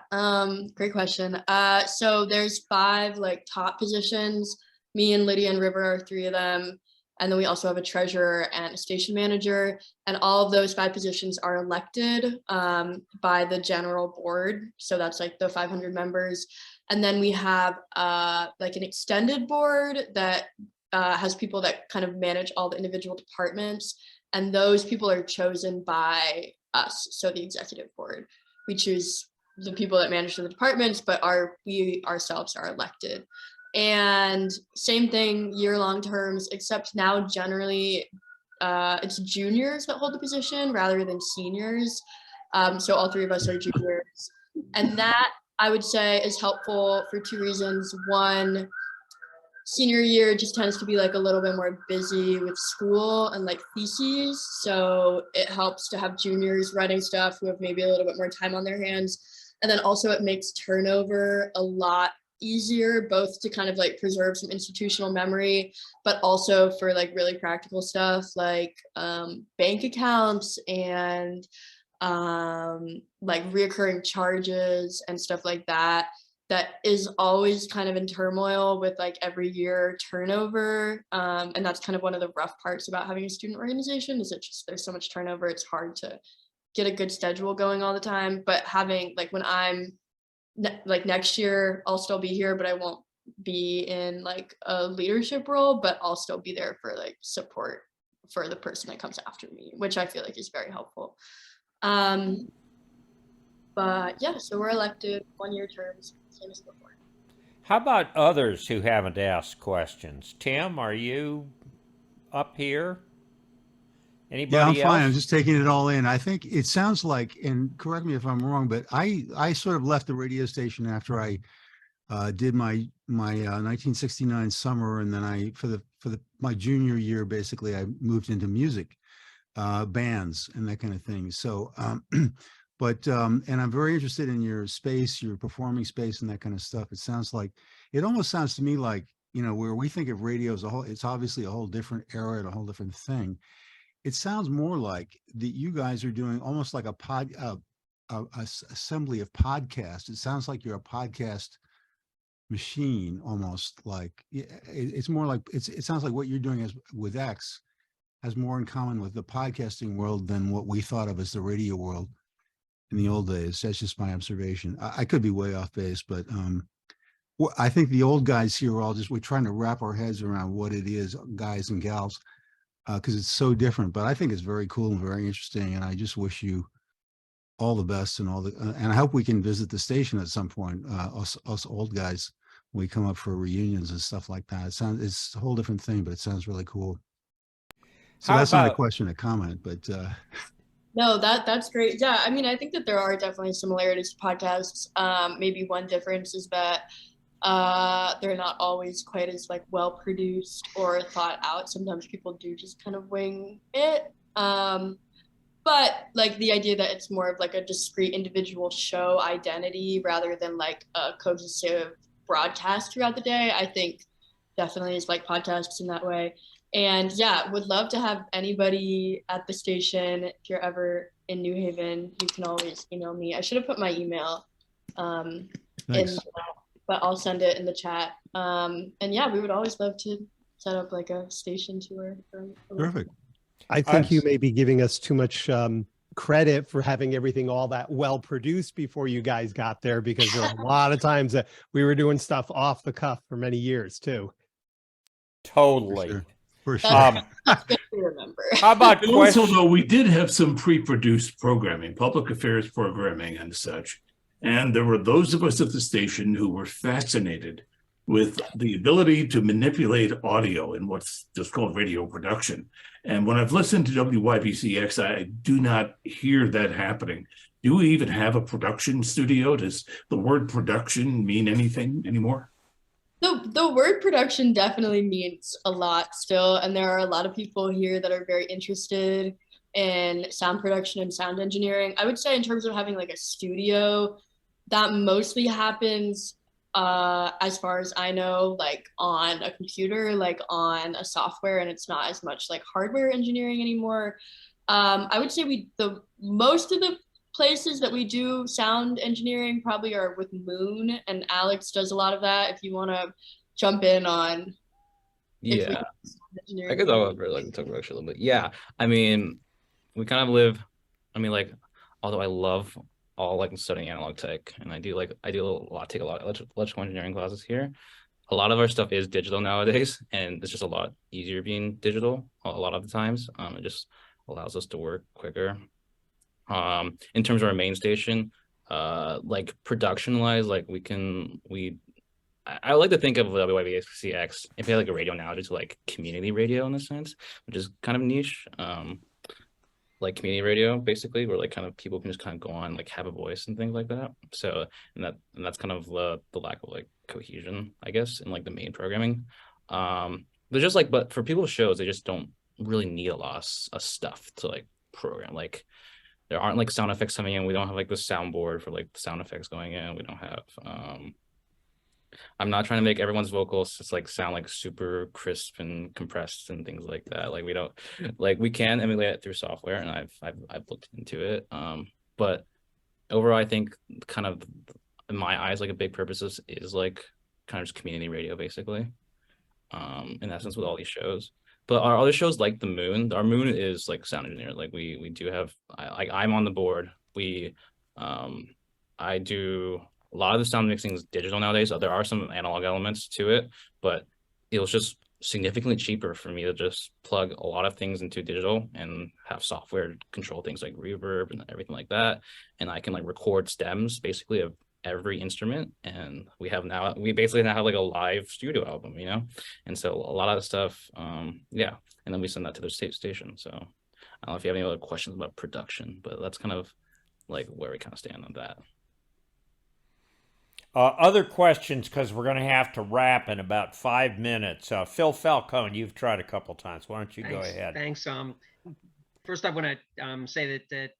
great question. So there's 5 like top positions. Me and Lydia and River are 3 of them. And then we also have a treasurer and a station manager. And all of those 5 positions are elected by the general board. So that's like the 500 members. And then we have like an extended board that has people that kind of manage all the individual departments. And those people are chosen by us. So the executive board, we choose the people that manage the departments, but we ourselves are elected. And same thing, year-long terms, except now generally it's juniors that hold the position rather than seniors. So all 3 of us are juniors. And that, I would say, is helpful for 2 reasons. One, senior year just tends to be like a little bit more busy with school and like theses. So it helps to have juniors writing stuff who have maybe a little bit more time on their hands. And then also it makes turnover a lot easier, both to kind of like preserve some institutional memory, but also for like really practical stuff like bank accounts and like reoccurring charges and stuff like that. That is always kind of in turmoil with like every year turnover. And that's kind of one of the rough parts about having a student organization, is it just, there's so much turnover, it's hard to get a good schedule going all the time. But having like, when I'm like next year, I'll still be here, but I won't be in like a leadership role, but I'll still be there for like support for the person that comes after me, which I feel like is very helpful. But yeah, so we're elected 1 year terms, same as before. How about others who haven't asked questions? Tim, are you up here? Anybody Yeah, I'm else? fine. I'm just taking it all in. I think it sounds like, and correct me if I'm wrong, but I sort of left the radio station after I did my 1969 summer, and then my junior year, basically, I moved into music, bands and that kind of thing. So, and I'm very interested in your space, your performing space, and that kind of stuff. It almost sounds to me like, where we think of radio as a whole, it's obviously a whole different era and a whole different thing. It sounds more like that you guys are doing almost like a assembly of podcasts. It sounds like you're a podcast machine, almost like it's more like it sounds like what you're doing with X has more in common with the podcasting world than what we thought of as the radio world in the old days. That's just my observation. I could be way off base, but I think the old guys here are all we're trying to wrap our heads around what it is, guys and gals, because it's so different. But I think it's very cool and very interesting, and I just wish you all the best and and I hope we can visit the station at some point, us old guys, when we come up for reunions and stuff like that. It's a whole different thing, but it sounds really cool. So that's not a question, a comment, but no, that's great. Yeah, I mean, I think that there are definitely similarities to podcasts. Maybe one difference is that they're not always quite as like well produced or thought out. Sometimes people do just kind of wing it. But like the idea that it's more of like a discrete individual show identity rather than like a cohesive broadcast throughout the day, I think definitely is like podcasts in that way. And yeah, would love to have anybody at the station. If you're ever in New Haven, you can always email me. I should have put my email but I'll send it in the chat. And yeah, we would always love to set up like a station tour. Perfect. I think you may be giving us too much credit for having everything all that well produced before you guys got there, because there are a lot of times that we were doing stuff off the cuff for many years too. Totally. For sure. That's good to remember. How about And also, questions? though, we did have some pre-produced programming, public affairs programming and such. And there were those of us at the station who were fascinated with the ability to manipulate audio in what's just called radio production. And when I've listened to WYBCX, I do not hear that happening. Do we even have a production studio? Does the word production mean anything anymore? The word production definitely means a lot still, and there are a lot of people here that are very interested in sound production and sound engineering. I would say in terms of having like a studio, that mostly happens as far as I know, like on a computer, like on a software, and it's not as much like hardware engineering anymore. I would say the most of the places that we do sound engineering probably are with Moon, and Alex does a lot of that. If you want to jump in on, Yeah, I could talk about production a little bit. Yeah, I mean, we kind of live. I mean, like, although I love all like studying analog tech, and I do take a lot of electrical engineering classes here. A lot of our stuff is digital nowadays, and it's just a lot easier being digital a lot of the times. It just allows us to work quicker. In terms of our main station, like production wise, like I like to think of WYBCX if we had like a radio analogy to like community radio in a sense, which is kind of niche. Like community radio basically, where like kind of people can just kind of go on, like have a voice and things like that. So and that's kind of the lack of like cohesion, I guess, in like the main programming. But just like, but for people's shows, they just don't really need a lot of stuff to like program. Like there aren't like sound effects coming in. We don't have like the soundboard for like the sound effects going in. We don't have I'm not trying to make everyone's vocals just like sound like super crisp and compressed and things like that. Like we don't, like we can emulate it through software, and I've looked into it. But overall, I think kind of in my eyes, like a big purpose is like kind of just community radio basically. In essence, with all these shows. But our other shows like the Moon, our Moon is like sound engineer. Like we do have, I'm on the board. I do a lot of the sound mixing is digital nowadays. There are some analog elements to it, but it was just significantly cheaper for me to just plug a lot of things into digital and have software control things like reverb and everything like that. And I can like record stems basically of every instrument. And we basically now have like a live studio album, you know? And so a lot of the stuff, yeah. And then we send that to the station. So I don't know if you have any other questions about production, but that's kind of like where we kind of stand on that. Other questions, because we're going to have to wrap in about 5 minutes. Phil Falcone, you've tried a couple times. Why don't you go ahead? Thanks. First, I want to say that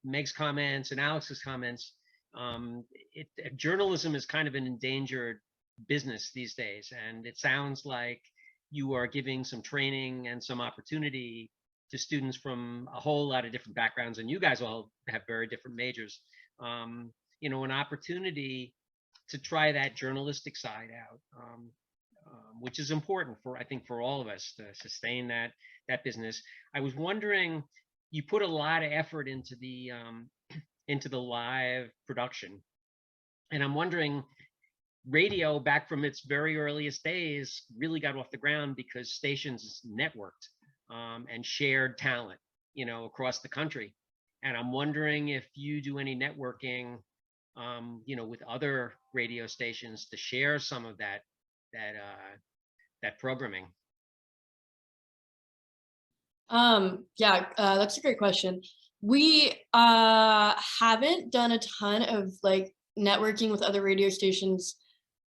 Meg's comments and Alex's comments, journalism is kind of an endangered business these days, and it sounds like you are giving some training and some opportunity to students from a whole lot of different backgrounds, and you guys all have very different majors. You know, an opportunity to try that journalistic side out, which is important I think for all of us to sustain that business. I was wondering, you put a lot of effort into the live production, and I'm wondering, radio back from its very earliest days really got off the ground because stations networked and shared talent, you know, across the country. And I'm wondering if you do any networking, you know, with other radio stations to share some of that programming. Yeah, that's a great question. We haven't done a ton of like networking with other radio stations,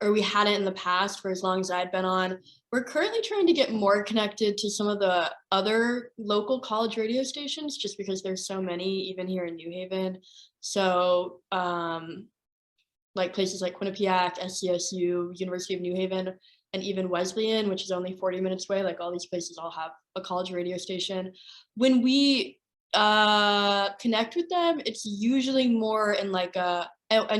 or we hadn't in the past for as long as I'd been on. We're currently trying to get more connected to some of the other local college radio stations, just because there's so many, even here in New Haven. So like places like Quinnipiac, SCSU, University of New Haven, and even Wesleyan, which is only 40 minutes away. Like all these places all have a college radio station. When we connect with them, it's usually more in like and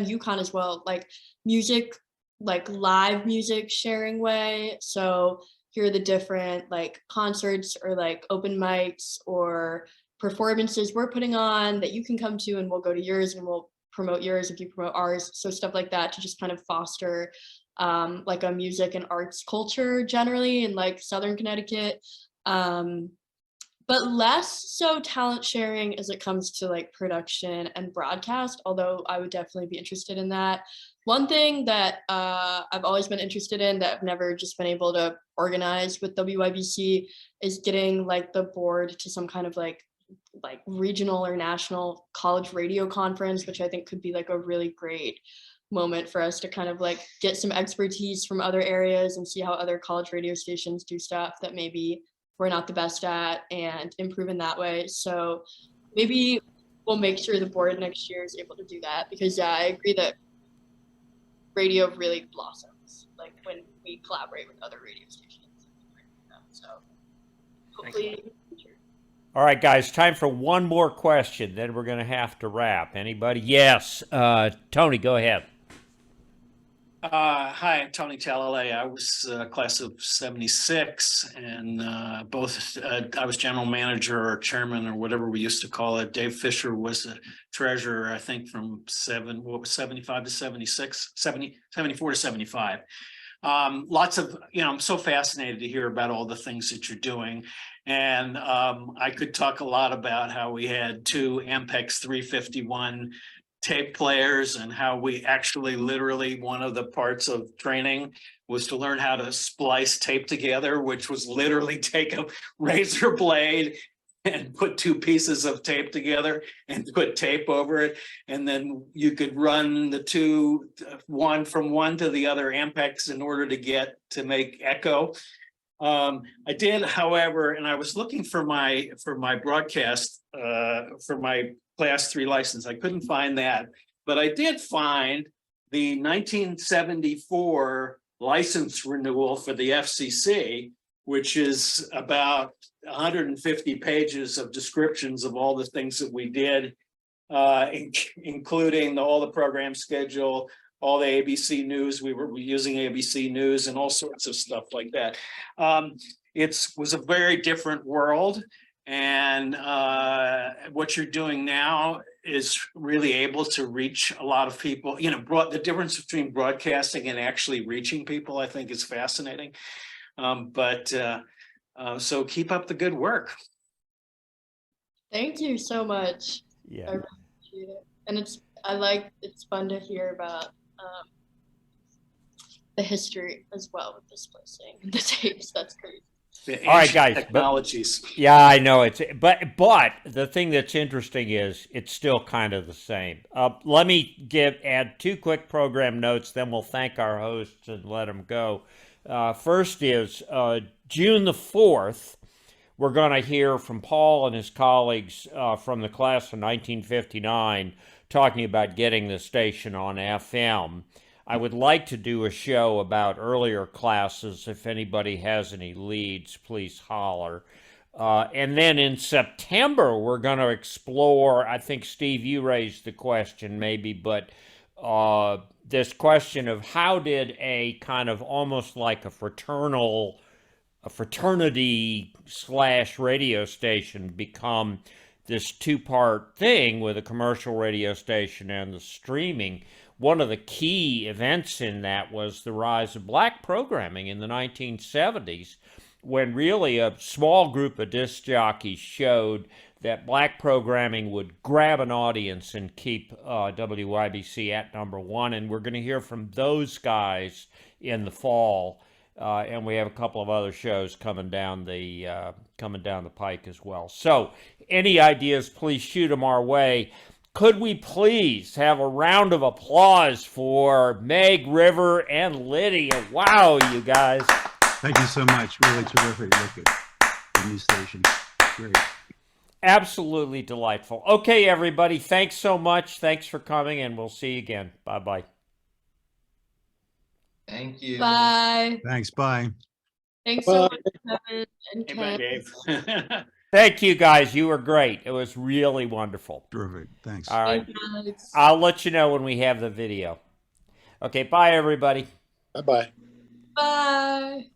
UConn as well, like music, like live music sharing way. So here are the different like concerts or like open mics or performances we're putting on that you can come to, and we'll go to yours and we'll promote yours if you promote ours. So stuff like that to just kind of foster like a music and arts culture generally in like Southern Connecticut. But less so talent sharing as it comes to like production and broadcast, although I would definitely be interested in that. One thing that I've always been interested in that I've never just been able to organize with WYBC is getting like the board to some kind of like regional or national college radio conference, which I think could be like a really great moment for us to kind of like get some expertise from other areas and see how other college radio stations do stuff that maybe we're not the best at and improve in that way. So maybe we'll make sure the board next year is able to do that, because yeah, I agree that radio really blossoms like when we collaborate with other radio stations. So hopefully. All right, guys, time for one more question. Then we're going to have to wrap. Anybody? Yes. Tony, go ahead. Hi, I'm Tony Talalay. I was class of 76, and I was general manager or chairman or whatever we used to call it. Dave Fisher was the treasurer, I think, from 75 to 76, 74 to 75. Lots of, I'm so fascinated to hear about all the things that you're doing. And I could talk a lot about how we had 2 Ampex 351 tape players and how we actually literally one of the parts of training was to learn how to splice tape together, which was literally take a razor blade and put 2 pieces of tape together and put tape over it. And then you could run the 2, one from one to the other Ampex in order to make echo. I did, however, and I was looking for my broadcast, for my Class 3 license. I couldn't find that, but I did find the 1974 license renewal for the FCC, which is about 150 pages of descriptions of all the things that we did, including all the program schedule, all the ABC News. We were using ABC News and all sorts of stuff like that. It was a very different world. And what you're doing now is really able to reach a lot of people. The difference between broadcasting and actually reaching people, I think, is fascinating. So keep up the good work. Thank you so much. Yeah. I really appreciate it. And it's fun to hear about the history as well with this splicing and the tapes. That's crazy. All right, guys. Technologies. Yeah, I know but the thing that's interesting is it's still kind of the same. Let me add 2 quick program notes, then we'll thank our hosts and let them go. First is June the 4th, we're going to hear from Paul and his colleagues from the class of 1959 talking about getting the station on FM. I would like to do a show about earlier classes. If anybody has any leads, please holler. And then in September, we're going to explore, I think, Steve, you raised the question maybe, but this question of how did a kind of almost like a fraternity/radio station become this 2-part thing with a commercial radio station and the streaming. One of the key events in that was the rise of black programming in the 1970s, when really a small group of disc jockeys showed that black programming would grab an audience and keep WYBC at #1. And we're going to hear from those guys in the fall. And we have a couple of other shows coming down the pike as well. So any ideas, please shoot them our way. Could we please have a round of applause for Meg, River, and Lydia? Wow, you guys. Thank you so much. Really terrific. Look at the new station. Great. Absolutely delightful. Okay, everybody. Thanks so much. Thanks for coming, and we'll see you again. Bye-bye. Thank you. Bye. Thanks. Bye. Thanks so much, Kevin and Ken. Dave. Thank you, guys. You were great. It was really wonderful. Terrific. Thanks. All right. Thanks. I'll let you know when we have the video. Okay, bye, everybody. Bye-bye. Bye.